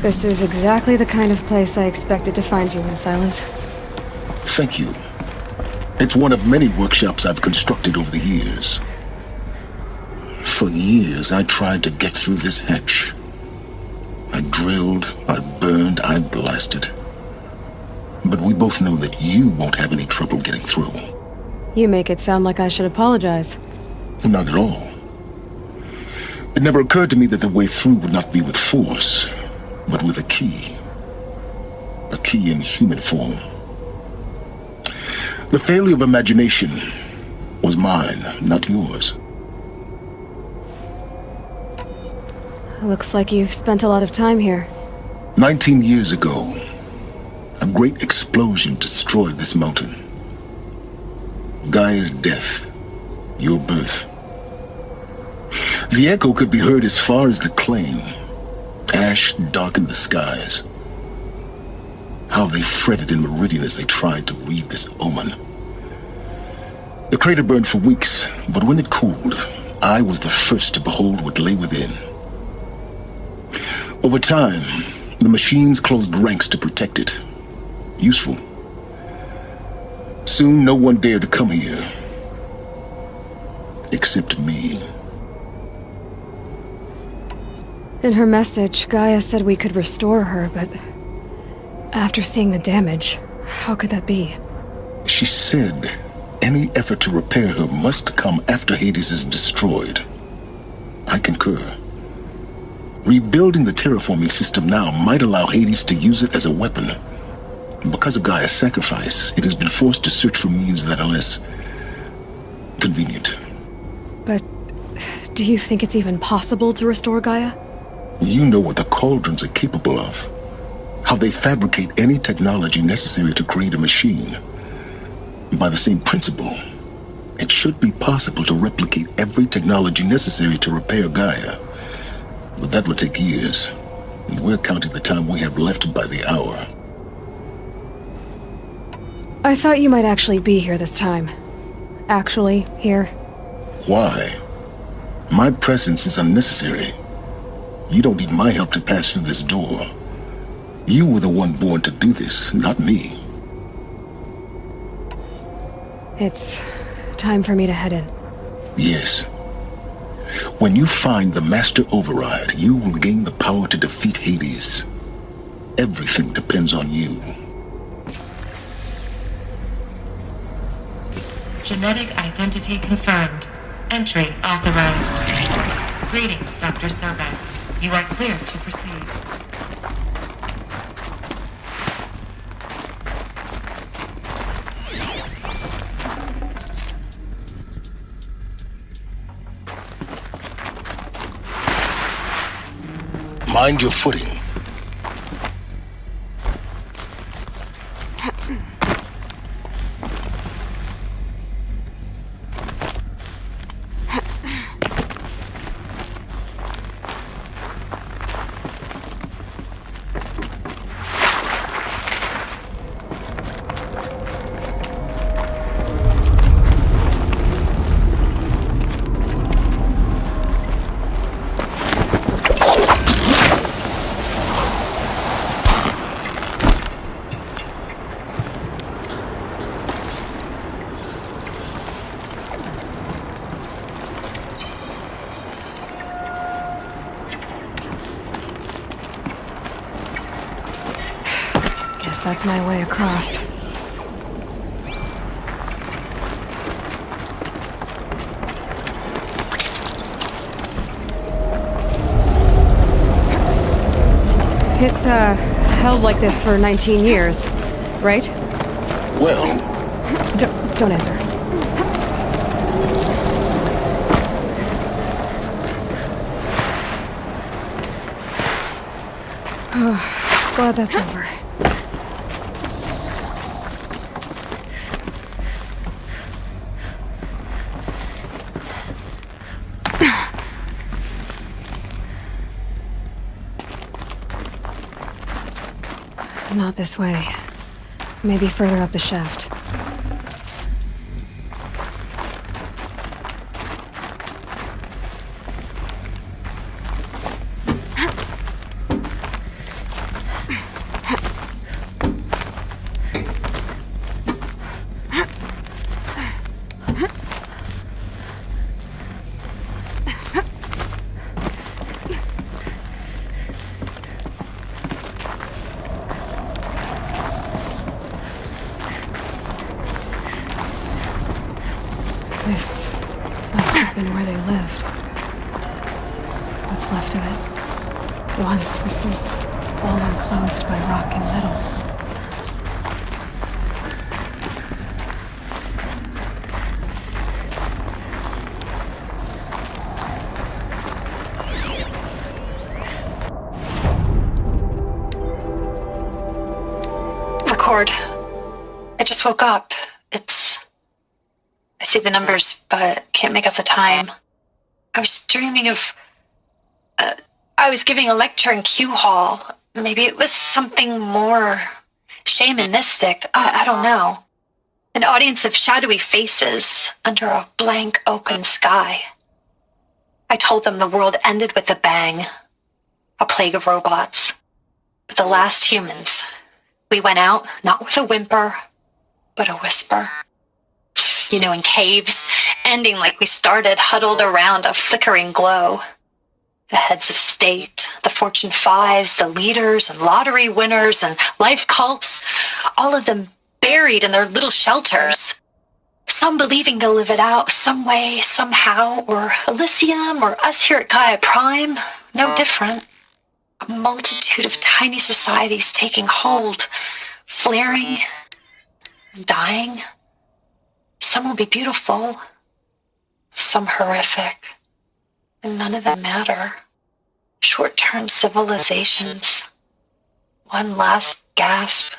This is exactly the kind of place I expected to find you in, Silence. Thank you. It's one of many workshops I've constructed over the years. For years, I tried to get through this hatch. I drilled, I burned, I blasted. But we both know that you won't have any trouble getting through. You make it sound like I should apologize. Not at all. It never occurred to me that the way through would not be with force, but with a key. A key in human form. The failure of imagination was mine, not yours. Looks like you've spent a lot of time here. 19 years ago, a great explosion destroyed this mountain. Gaia's death, your birth. The echo could be heard as far as the claim. Ash darkened the skies. How they fretted in Meridian as they tried to read this omen. The crater burned for weeks, but when it cooled, I was the first to behold what lay within. Over time, the machines closed ranks to protect it. Useful. Soon, no one dared to come here. Except me. In her message, Gaia said we could restore her, but after seeing the damage, how could that be? She said any effort to repair her must come after Hades is destroyed. I concur. Rebuilding the terraforming system now might allow Hades to use it as a weapon. Because of Gaia's sacrifice, it has been forced to search for means that are less convenient. But do you think it's even possible to restore Gaia? You know what the Cauldrons are capable of. How they fabricate any technology necessary to create a machine. By the same principle, it should be possible to replicate every technology necessary to repair Gaia. But that would take years, and we're counting the time we have left by the hour. I thought you might actually be here this time. Actually, here. Why? My presence is unnecessary. You don't need my help to pass through this door. You were the one born to do this, not me. It's time for me to head in. Yes. When you find the Master Override, you will gain the power to defeat Hades. Everything depends on you. Genetic identity confirmed. Entry authorized. Greetings, Dr. Sobek. You are clear to proceed. Mind your footing. that's my way across. It's, held like this for 19 years, right? Well... Don't answer. Glad that's over. Not this way. Maybe further up the shaft. This must have been where they lived. What's left of it. Once this was all enclosed by rock and metal. Record. I just woke up. I see the numbers, but can't make out the time. I was dreaming of... I was giving a lecture in Q Hall. Maybe it was something more shamanistic. I don't know. An audience of shadowy faces under a blank open sky. I told them the world ended with a bang. A plague of robots. But the last humans... We went out, not with a whimper, but a whisper. You know, in caves, ending like we started, huddled around a flickering glow. The heads of state, the Fortune 5s, the leaders and lottery winners and life cults, all of them buried in their little shelters. Some believing they'll live it out some way, somehow, or Elysium, or us here at Gaia Prime, no different. A multitude of tiny societies taking hold, flaring, and dying. Some will be beautiful, some horrific, and none of them matter. Short-term civilizations. One last gasp.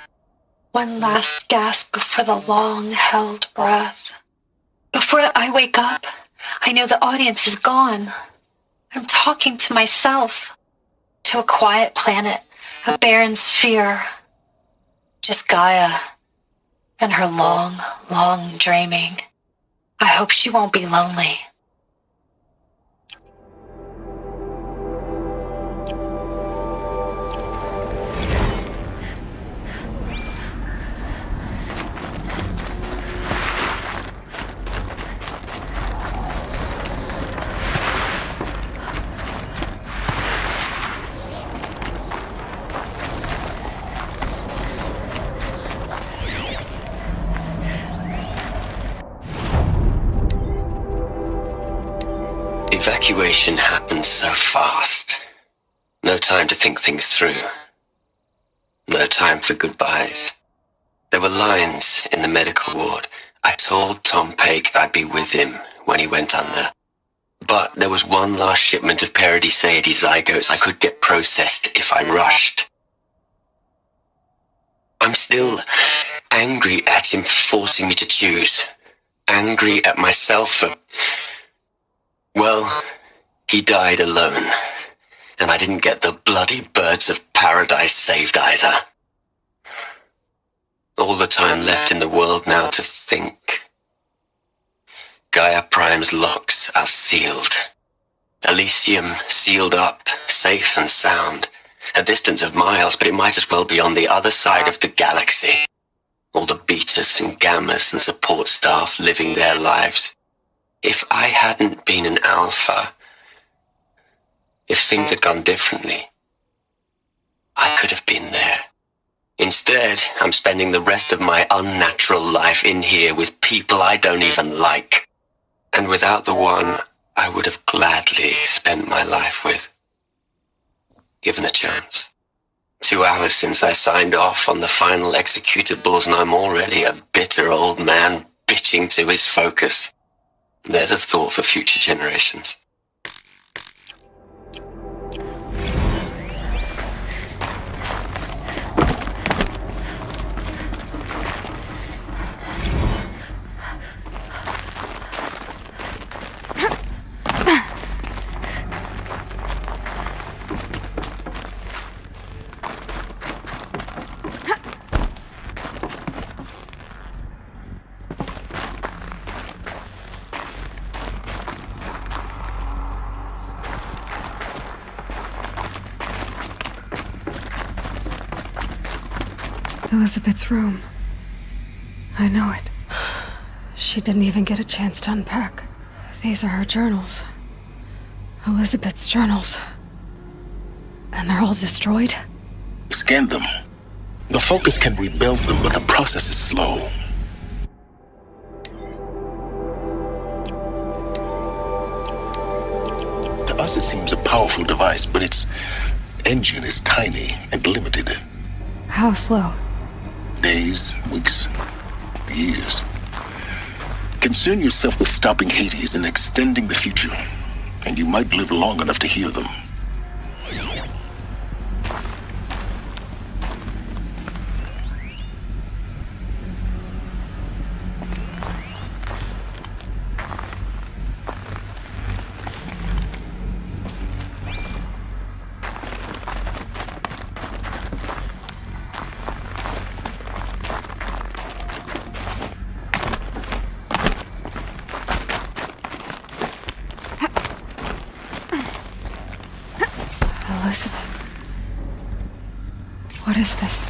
One last gasp before the long-held breath. Before I wake up, I know the audience is gone. I'm talking to myself. To a quiet planet, a barren sphere. Just Gaia and her long, long dreaming. I hope she won't be lonely. Evacuation happened so fast. No time to think things through. No time for goodbyes. There were lines in the medical ward. I told Tom Paik I'd be with him when he went under. But there was one last shipment of Paradiseidae zygotes I could get processed if I rushed. I'm still angry at him for forcing me to choose. Angry at myself for... Well, he died alone, and I didn't get the bloody birds of paradise saved either. All the time left in the world now to think. Gaia Prime's locks are sealed. Elysium sealed up, safe and sound. A distance of miles, but it might as well be on the other side of the galaxy. All the betas and gammas and support staff living their lives. If I hadn't been an alpha, if things had gone differently, I could have been there, Instead, I'm spending the rest of my unnatural life in here with people I don't even like. And without the one I would have gladly spent my life with. Given a chance. 2 hours since I signed off on the final executables, and I'm already a bitter old man bitching to his focus. There's a thought for future generations. Elizabeth's room. I know it. She didn't even get a chance to unpack. These are her journals. Elizabeth's journals. And they're all destroyed? Scan them. The Focus can rebuild them, but the process is slow. To us it seems a powerful device, but its engine is tiny and limited. How slow? Days, weeks, years. Concern yourself with stopping Hades and extending the future, and you might live long enough to hear them. Elizabeth. What is this?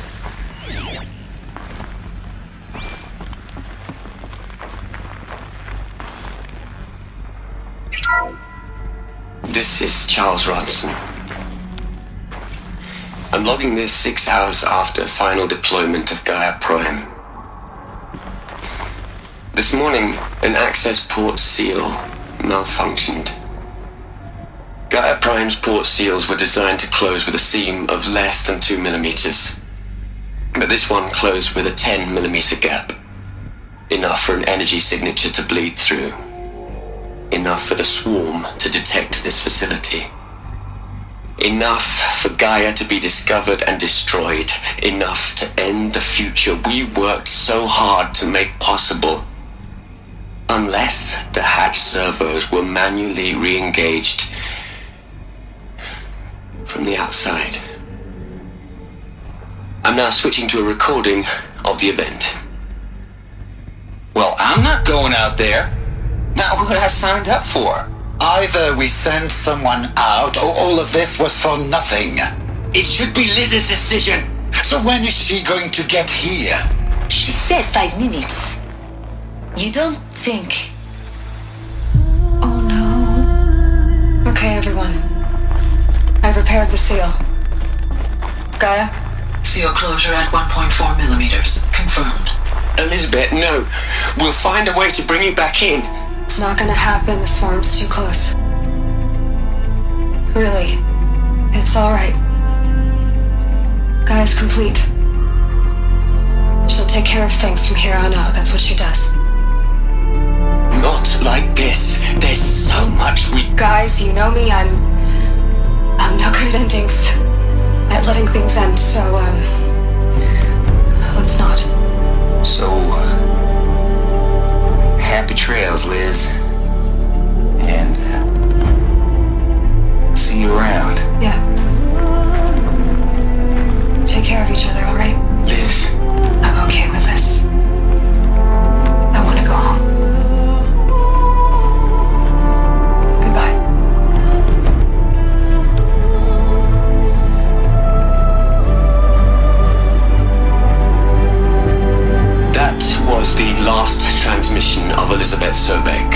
This is Charles Ronson. I'm logging this 6 hours after final deployment of Gaia Prime. This morning, an access port seal malfunctioned. Gaia Prime's port seals were designed to close with a seam of less than 2 millimeters. But this one closed with a 10 millimeter gap. Enough for an energy signature to bleed through. Enough for the swarm to detect this facility. Enough for Gaia to be discovered and destroyed. Enough to end the future we worked so hard to make possible. Unless the hatch servos were manually re-engaged from the outside. I'm now switching to a recording of the event. Well, I'm not going out there. Not what I signed up for. Either we send someone out, or all of this was for nothing. It should be Liz's decision. So when is she going to get here? She said 5 minutes. You don't think... Oh no. Okay, everyone. I've repaired the seal. Gaia? Seal closure at 1.4 millimeters. Confirmed. Elizabeth, no. We'll find a way to bring you back in. It's not gonna happen. The swarm's too close. Really. It's alright. Gaia's complete. She'll take care of things from here on out. That's what she does. Not like this. There's so much we... Guys, you know me. I'm no good at endings. At letting things end, so, let's not. So, happy trails, Liz. And, see you around. Yeah. Take care of each other, alright? Liz. I'm okay with this. I want to go home. Goodbye. That was the last transmission of Elizabeth Sobek.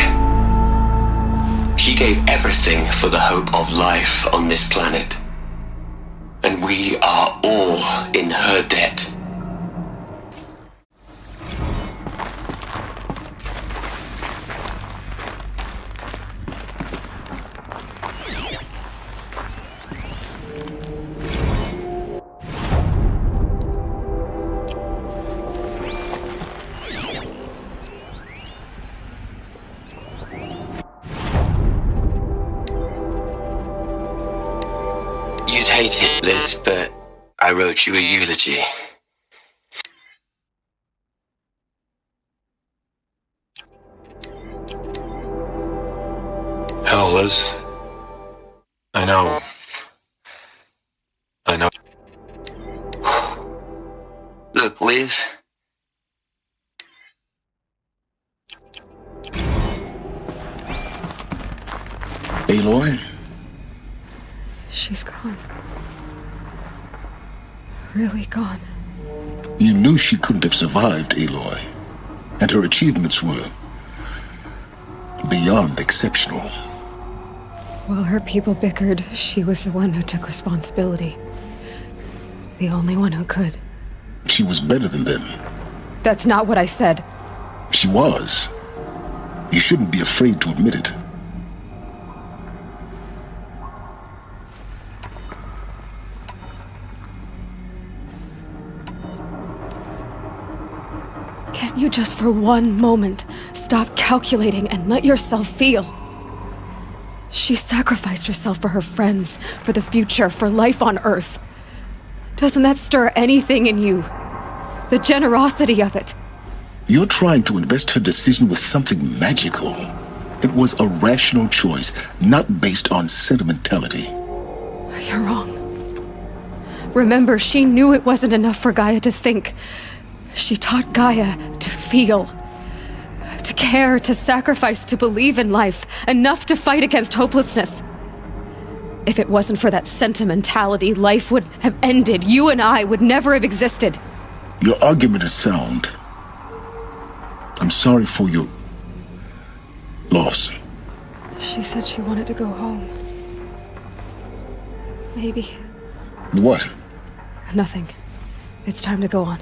She gave everything for the hope of life on this planet. And we are all in her debt. hate it, Liz, but I wrote you a eulogy. Hell, Liz. I know. Look, Liz. Aloy? She's gone. Really gone. You knew she couldn't have survived, Aloy. And her achievements were beyond exceptional. While her people bickered, she was the one who took responsibility. The only one who could. She was better than them. That's not what I said. She was. You shouldn't be afraid to admit it. Can't you just for one moment stop calculating and let yourself feel? She sacrificed herself for her friends, for the future, for life on Earth. Doesn't that stir anything in you? The generosity of it. You're trying to invest her decision with something magical. It was a rational choice, not based on sentimentality. You're wrong. Remember, she knew it wasn't enough for Gaia to think. She taught Gaia to feel. To care, to sacrifice, to believe in life. Enough to fight against hopelessness. If it wasn't for that sentimentality, life would have ended. You and I would never have existed. Your argument is sound. I'm sorry for your loss. She said she wanted to go home. Maybe. What? Nothing. It's time to go on.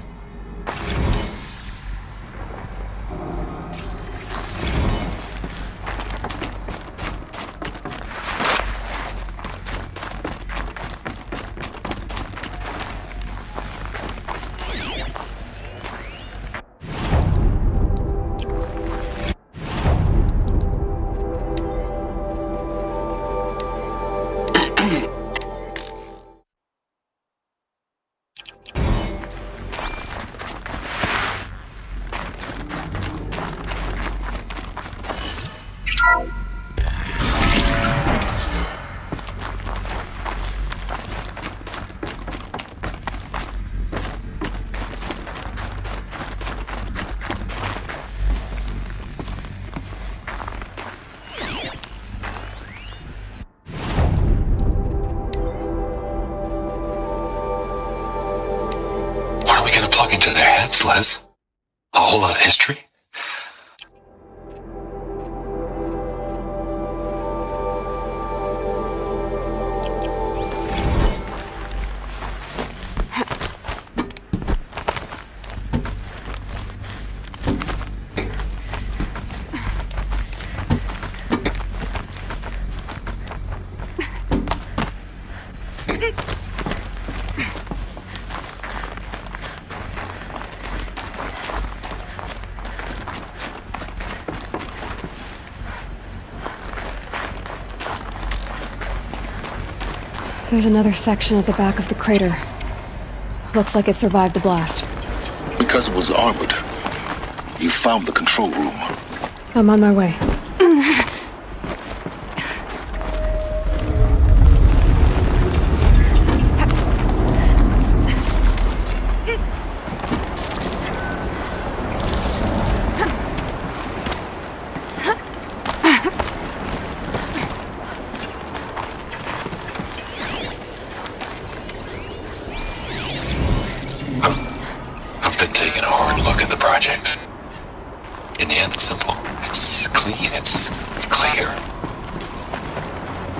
Into their heads, Les. A whole lot of history. There's another section at the back of the crater. Looks like it survived the blast. Because it was armored. You found the control room. I'm on my way. I've been taking a hard look at the project. In the end, it's simple. It's clean. It's clear.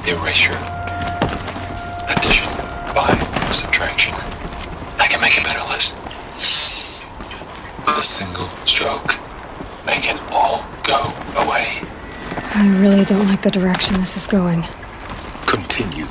Erasure. Addition. By subtraction. I can make it better, Liz. With a single stroke. Make it all go away. I really don't like the direction this is going. Continue.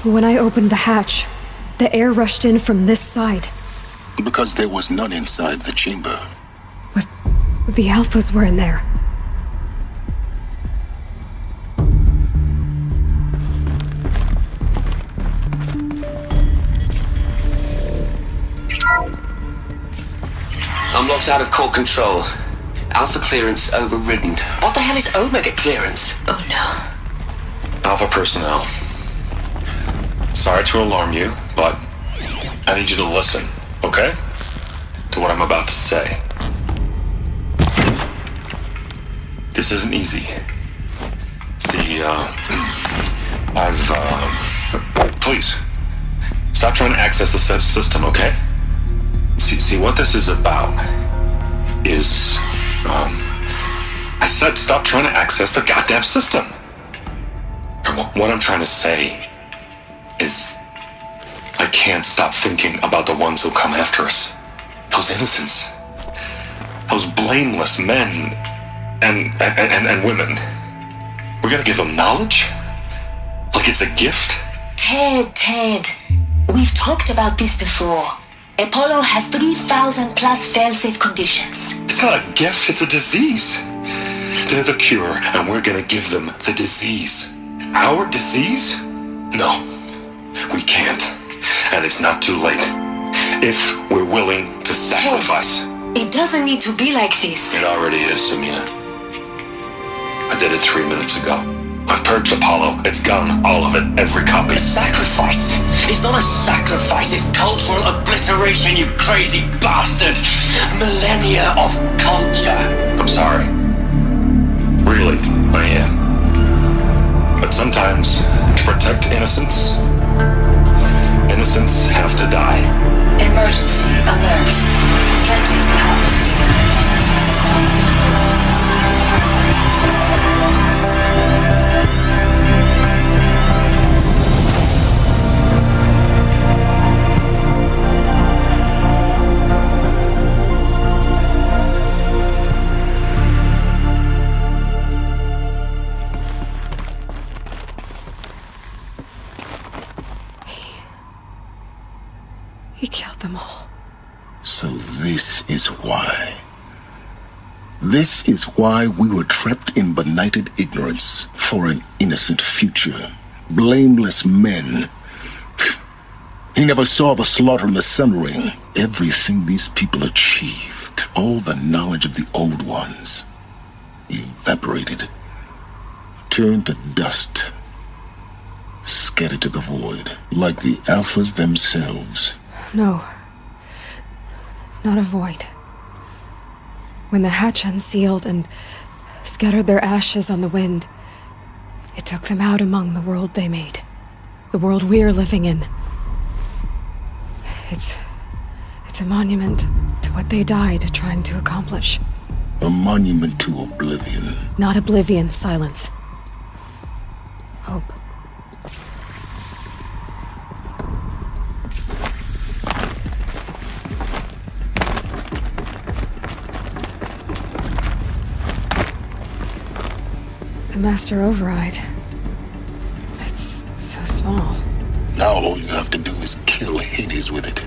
When I opened the hatch, the air rushed in from this side. Because there was none inside the chamber. But the Alphas were in there. I'm locked out of core control. Alpha clearance overridden. What the hell is Omega clearance? Oh no. Alpha personnel. Sorry to alarm you, but I need you to listen, okay? To what I'm about to say. This isn't easy. See, please, stop trying to access the system, okay? See, what this is about is, I said stop trying to access the goddamn system. And what I'm trying to say is, I can't stop thinking about the ones who come after us. Those innocents. Those blameless men and women. We're gonna give them knowledge? Like it's a gift? Ted. We've talked about this before. Apollo has 3,000 plus fail-safe conditions. It's not a gift, it's a disease. They're the cure, and we're gonna give them the disease. Our disease? No, we can't. And it's not too late. If we're willing to sacrifice. Ted, it doesn't need to be like this. It already is, Samina. I did it 3 minutes ago. I've purged Apollo. It's gone. All of it. Every copy. A sacrifice? It's not a sacrifice. It's cultural obliteration, you crazy bastard. Millennia of culture. I'm sorry. Really, I am. But sometimes, to protect innocence, innocents have to die. Emergency alert. Cleansing atmosphere. He killed them all. So this is why. This is why we were trapped in benighted ignorance for an innocent future. Blameless men. He never saw the slaughter in the Sun Ring. Everything these people achieved, all the knowledge of the Old Ones, evaporated, turned to dust, scattered to the void, like the Alphas themselves. No. Not a void. When the hatch unsealed and scattered their ashes on the wind, it took them out among the world they made. The world we're living in. It's a monument to what they died trying to accomplish. A monument to oblivion. Not oblivion, silence. Hope. The Master Override. It's so small. Now all you have to do is kill Hades with it.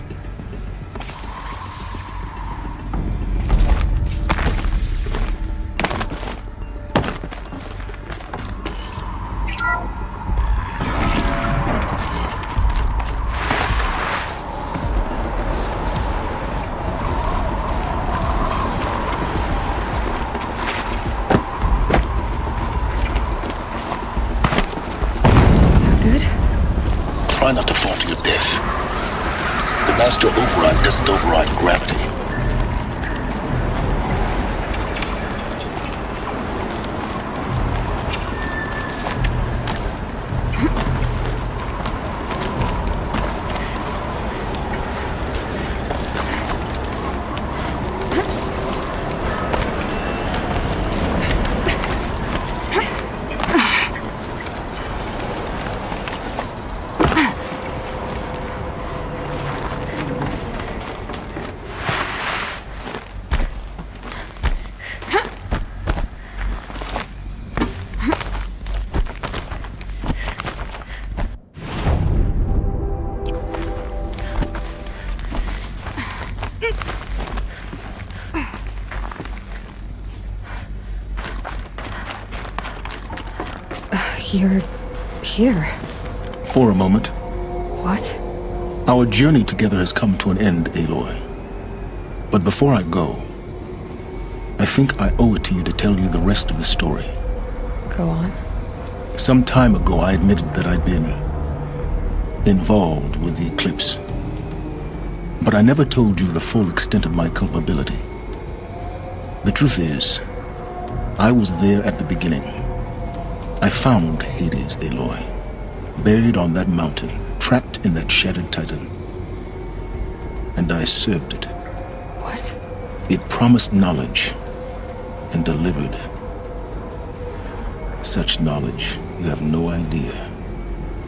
Try not to fall to your death. The Master Override doesn't override gravity. You're here. For a moment. What? Our journey together has come to an end, Aloy. But before I go, I think I owe it to you to tell you the rest of the story. Go on. Some time ago, I admitted that I'd been involved with the Eclipse. But I never told you the full extent of my culpability. The truth is, I was there at the beginning. I found Hades, Aloy, buried on that mountain, trapped in that shattered titan. And I served it. What? It promised knowledge and delivered. Such knowledge, you have no idea.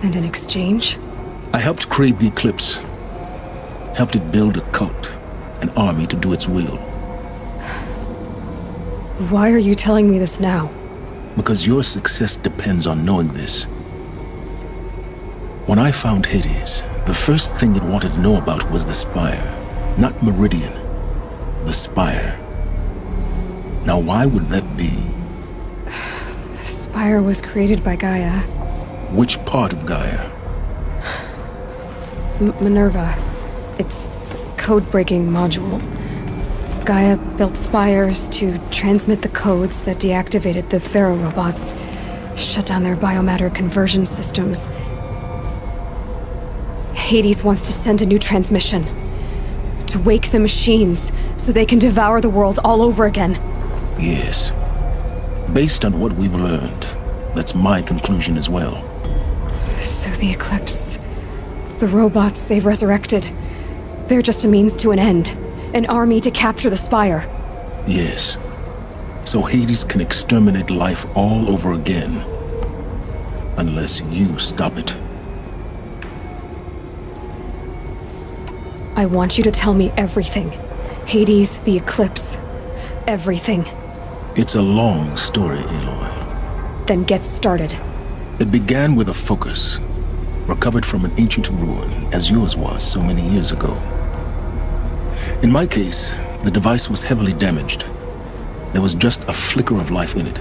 And in exchange? I helped create the Eclipse. Helped it build a cult, an army to do its will. Why are you telling me this now? Because your success depends on knowing this. When I found Hades, the first thing it wanted to know about was the Spire. Not Meridian. The Spire. Now why would that be? The Spire was created by Gaia. Which part of Gaia? Minerva. Its code-breaking module. Gaia built spires to transmit the codes that deactivated the Pharaoh robots, shut down their biomatter conversion systems. Hades wants to send a new transmission. To wake the machines, so they can devour the world all over again. Yes. Based on what we've learned, that's my conclusion as well. So the Eclipse... the robots they've resurrected... they're just a means to an end. An army to capture the Spire. Yes. So Hades can exterminate life all over again. Unless you stop it. I want you to tell me everything. Hades, the Eclipse. Everything. It's a long story, Aloy. Then get started. It began with a focus. Recovered from an ancient ruin, as yours was so many years ago. In my case, the device was heavily damaged. There was just a flicker of life in it.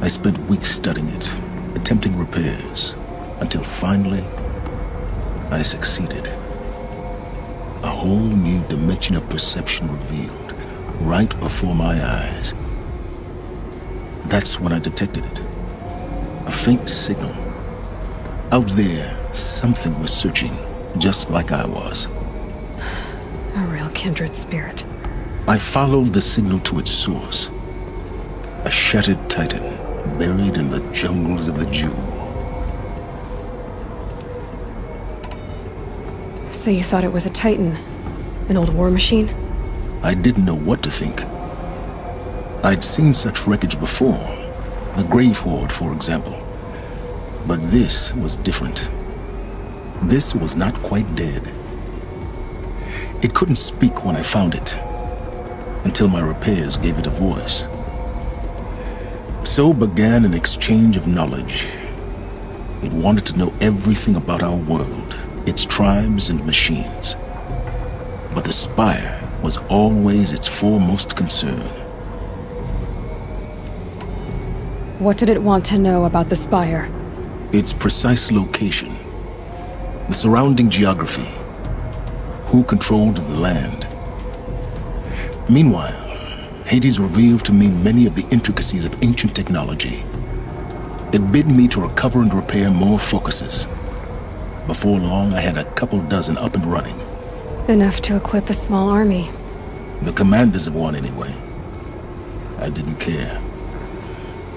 I spent weeks studying it, attempting repairs, until finally, I succeeded. A whole new dimension of perception revealed, right before my eyes. That's when I detected it. A faint signal. Out there, something was searching, just like I was. A real kindred spirit. I followed the signal to its source. A shattered titan, buried in the jungles of the Jewel. So you thought it was a titan? An old war machine? I didn't know what to think. I'd seen such wreckage before. The Grave Horde, for example. But this was different. This was not quite dead. It couldn't speak when I found it, until my repairs gave it a voice. So began an exchange of knowledge. It wanted to know everything about our world, its tribes and machines. But the Spire was always its foremost concern. What did it want to know about the Spire? Its precise location, the surrounding geography, who controlled the land. Meanwhile, Hades revealed to me many of the intricacies of ancient technology. It bid me to recover and repair more focuses. Before long, I had a couple dozen up and running. Enough to equip a small army. The commanders of one, anyway. I didn't care.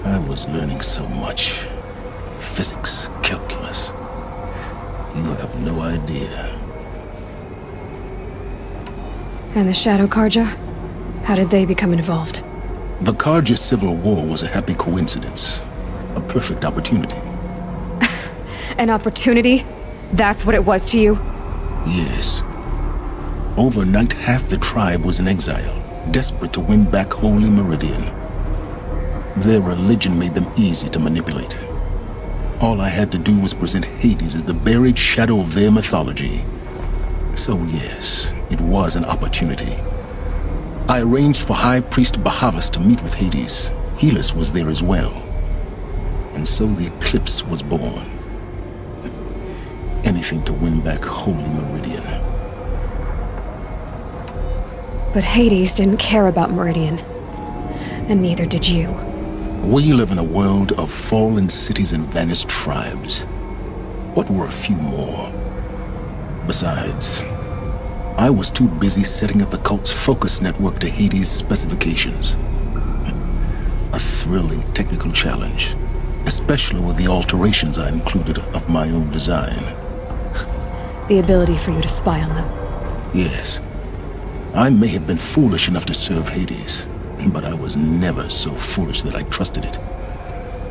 I was learning so much. Physics, calculus. You have no idea. And the Shadow Karja? How did they become involved? The Karja Civil War was a happy coincidence. A perfect opportunity. An opportunity? That's what it was to you? Yes. Overnight, half the tribe was in exile, desperate to win back Holy Meridian. Their religion made them easy to manipulate. All I had to do was present Hades as the buried shadow of their mythology. So yes, it was an opportunity. I arranged for High Priest Bahavas to meet with Hades. Helis was there as well. And so the Eclipse was born. Anything to win back Holy Meridian. But Hades didn't care about Meridian. And neither did you. We live in a world of fallen cities and vanished tribes. What were a few more? Besides, I was too busy setting up the cult's focus network to Hades' specifications. A thrilling technical challenge, especially with the alterations I included of my own design. The ability for you to spy on them. Yes. I may have been foolish enough to serve Hades, but I was never so foolish that I trusted it.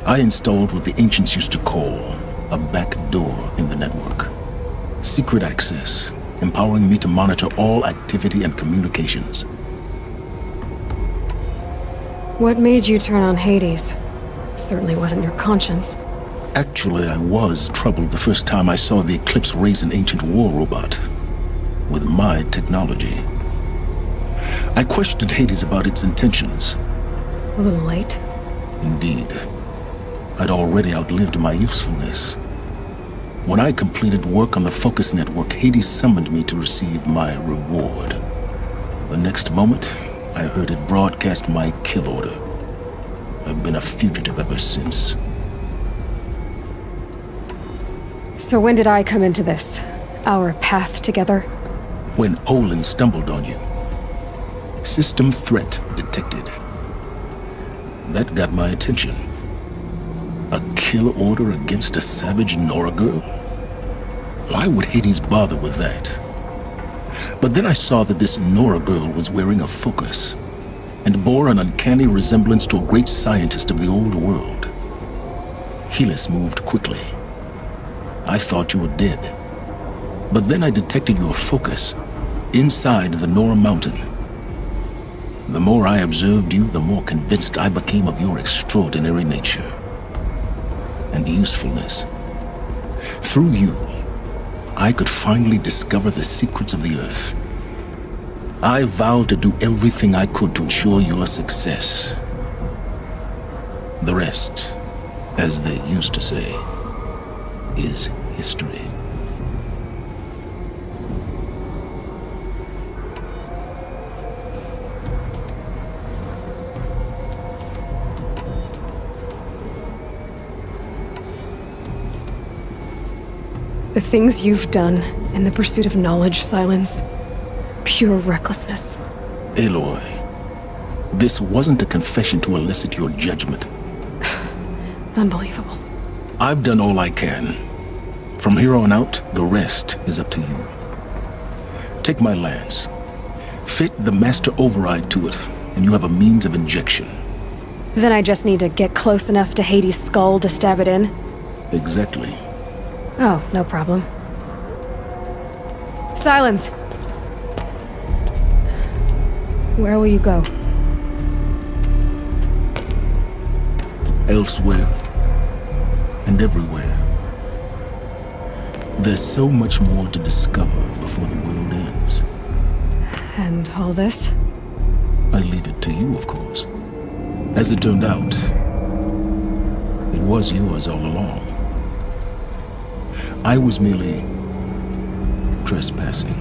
I installed what the ancients used to call a back door in the network. Secret access, empowering me to monitor all activity and communications. What made you turn on Hades? It certainly wasn't your conscience. Actually, I was troubled the first time I saw the Eclipse raise an ancient war robot with my technology. I questioned Hades about its intentions. A little late. Indeed. I'd already outlived my usefulness. When I completed work on the Focus Network, Hades summoned me to receive my reward. The next moment, I heard it broadcast my kill order. I've been a fugitive ever since. So when did I come into this? Our path together? When Olin stumbled on you. System threat detected. That got my attention. A kill order against a savage Nora girl? Why would Hades bother with that? But then I saw that this Nora girl was wearing a focus and bore an uncanny resemblance to a great scientist of the old world. Helis moved quickly. I thought you were dead. But then I detected your focus inside the Nora Mountain. The more I observed you, the more convinced I became of your extraordinary nature and usefulness. Through you, I could finally discover the secrets of the Earth. I vowed to do everything I could to ensure your success. The rest, as they used to say, is history. The things you've done in the pursuit of knowledge, Silence. Pure recklessness. Aloy, this wasn't a confession to elicit your judgment. Unbelievable. I've done all I can. From here on out, the rest is up to you. Take my lance. Fit the master override to it, and you have a means of injection. Then I just need to get close enough to Hades' skull to stab it in? Exactly. Oh, no problem. Silence! Where will you go? Elsewhere. And everywhere. There's so much more to discover before the world ends. And all this? I leave it to you, of course. As it turned out, it was yours all along. I was merely trespassing.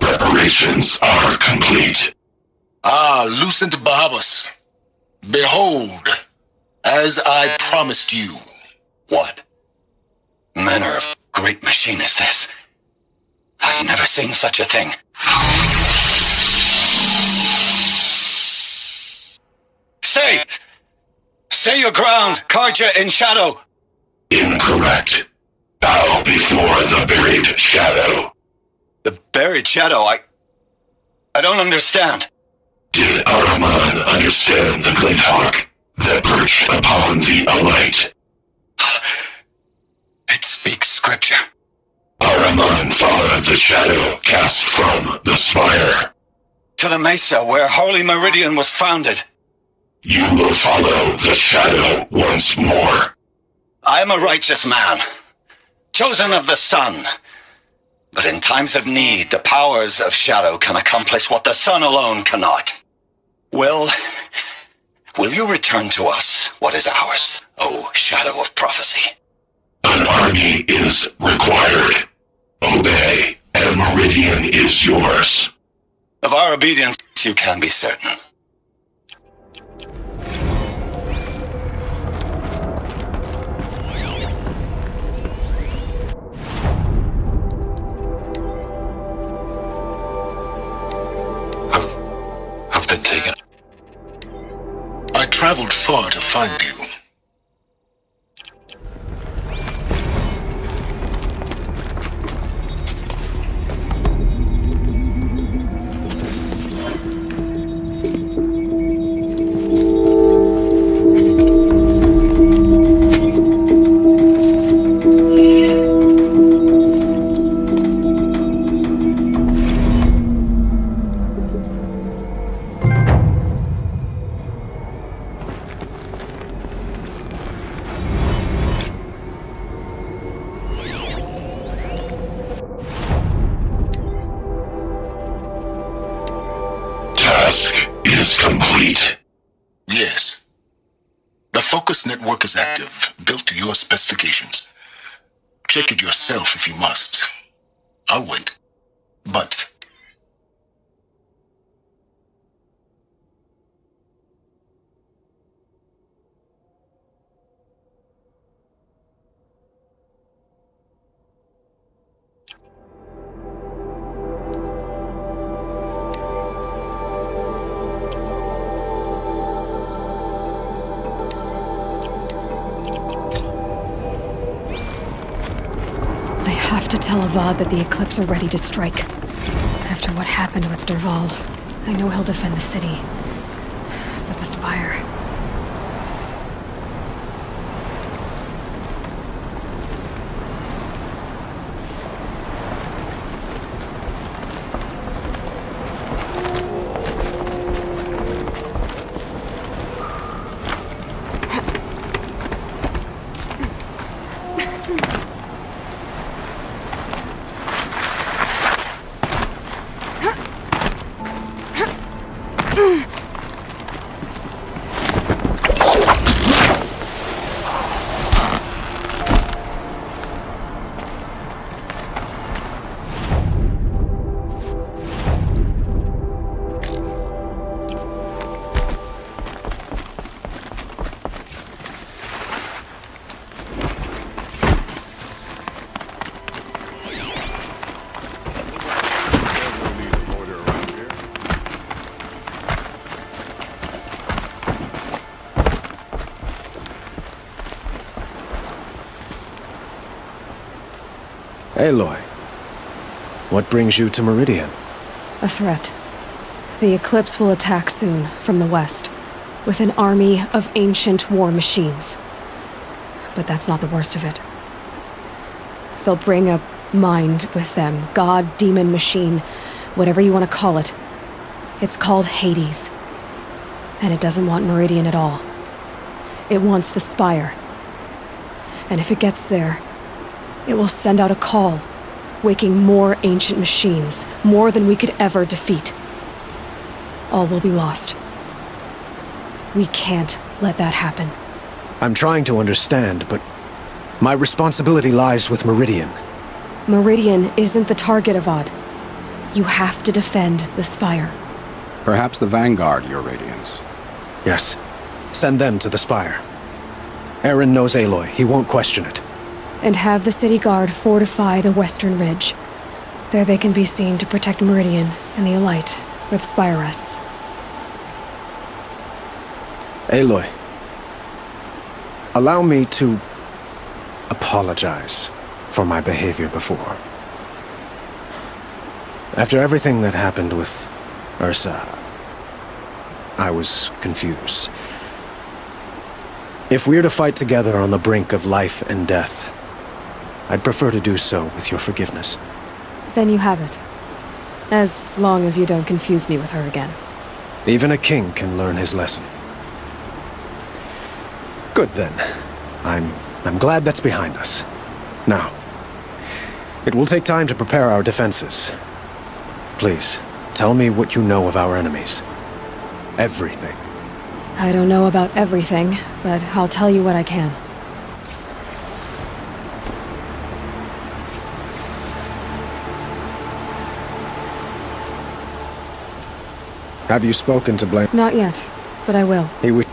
Preparations are complete. Ah, Lucent Bahavas. Behold, as I promised you. What manner of great machine is this? I've never seen such a thing. Stay! Stay your ground, Karja in shadow! Incorrect. Bow before the buried shadow. The buried shadow? I don't understand. Did Ahriman understand the glint hawk that perched upon the alight? It speaks scripture. Ahriman Ahriman followed the shadow cast from the spire. To the Mesa, where Holy Meridian was founded. You will follow the shadow once more. I am a righteous man, chosen of the sun. But in times of need, the powers of shadow can accomplish what the sun alone cannot. Will you return to us what is ours, O Shadow of Prophecy? An army is required. Obey, and Meridian is yours. Of our obedience, you can be certain. Have been taken. I traveled far to find you. Yes. The Focus network is active, built to your specifications. Check it yourself if you must. I'll wait. But... I have to tell Avad that the Eclipse are ready to strike. After what happened with Dervahl, I know he'll defend the city. But the Spire... Aloy, what brings you to Meridian? A threat. The Eclipse will attack soon, from the west, with an army of ancient war machines. But that's not the worst of it. They'll bring a mind with them, god, demon, machine, whatever you want to call it. It's called Hades. And it doesn't want Meridian at all. It wants the Spire. And if it gets there, it will send out a call, waking more ancient machines, more than we could ever defeat. All will be lost. We can't let that happen. I'm trying to understand, but my responsibility lies with Meridian. Meridian isn't the target, Avad. You have to defend the Spire. Perhaps the Vanguard, Your Radiance. Yes. Send them to the Spire. Eren knows Aloy. He won't question it. And have the city guard fortify the western ridge. There they can be seen to protect Meridian and the Elite, where the Spire rests. Aloy, allow me to apologize for my behavior before. After everything that happened with Ursa, I was confused. If we're to fight together on the brink of life and death, I'd prefer to do so with your forgiveness. Then you have it. As long as you don't confuse me with her again. Even a king can learn his lesson. Good then. I'm glad that's behind us. Now, it will take time to prepare our defenses. Please, tell me what you know of our enemies. Everything. I don't know about everything, but I'll tell you what I can. Have you spoken to Blaine? Not yet, but I will. He would...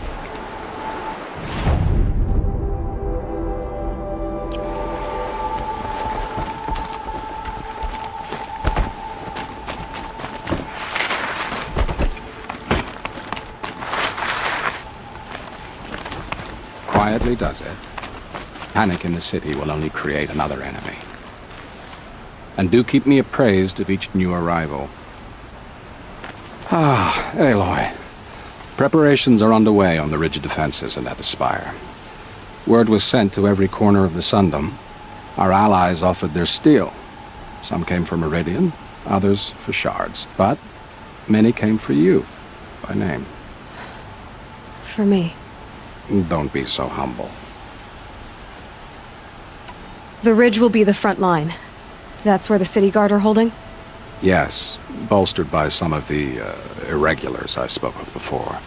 Quietly does it. Panic in the city will only create another enemy. And do keep me appraised of each new arrival. Ah, Aloy. Preparations are underway on the rigid defenses and at the Spire. Word was sent to every corner of the Sundom. Our allies offered their steel. Some came for Meridian, others for shards. But many came for you, by name. For me. Don't be so humble. The ridge will be the front line. That's where the city guard are holding? Yes, bolstered by some of the irregulars I spoke of before.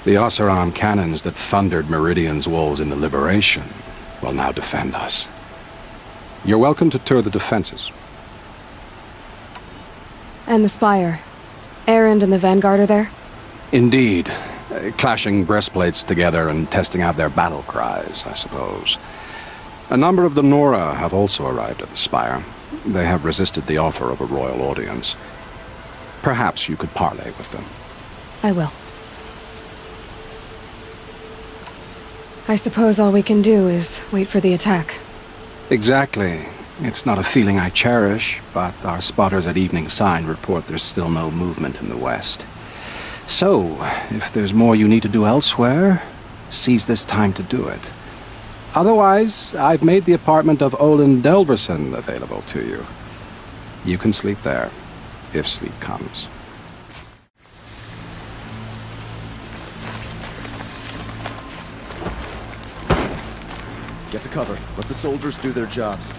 The Oseram cannons that thundered Meridian's walls in the Liberation will now defend us. You're welcome to tour the defenses. And the Spire. Erend and the Vanguard are there? Indeed. Clashing breastplates together and testing out their battle cries, I suppose. A number of the Nora have also arrived at the Spire. They have resisted the offer of a royal audience. Perhaps you could parley with them. I will. I suppose all we can do is wait for the attack. Exactly. It's not a feeling I cherish, but our spotters at Evening Sign report there's still no movement in the west. So, if there's more you need to do elsewhere, seize this time to do it. Otherwise, I've made the apartment of Olin Delverson available to you. You can sleep there, if sleep comes. Get to cover. Let the soldiers do their jobs.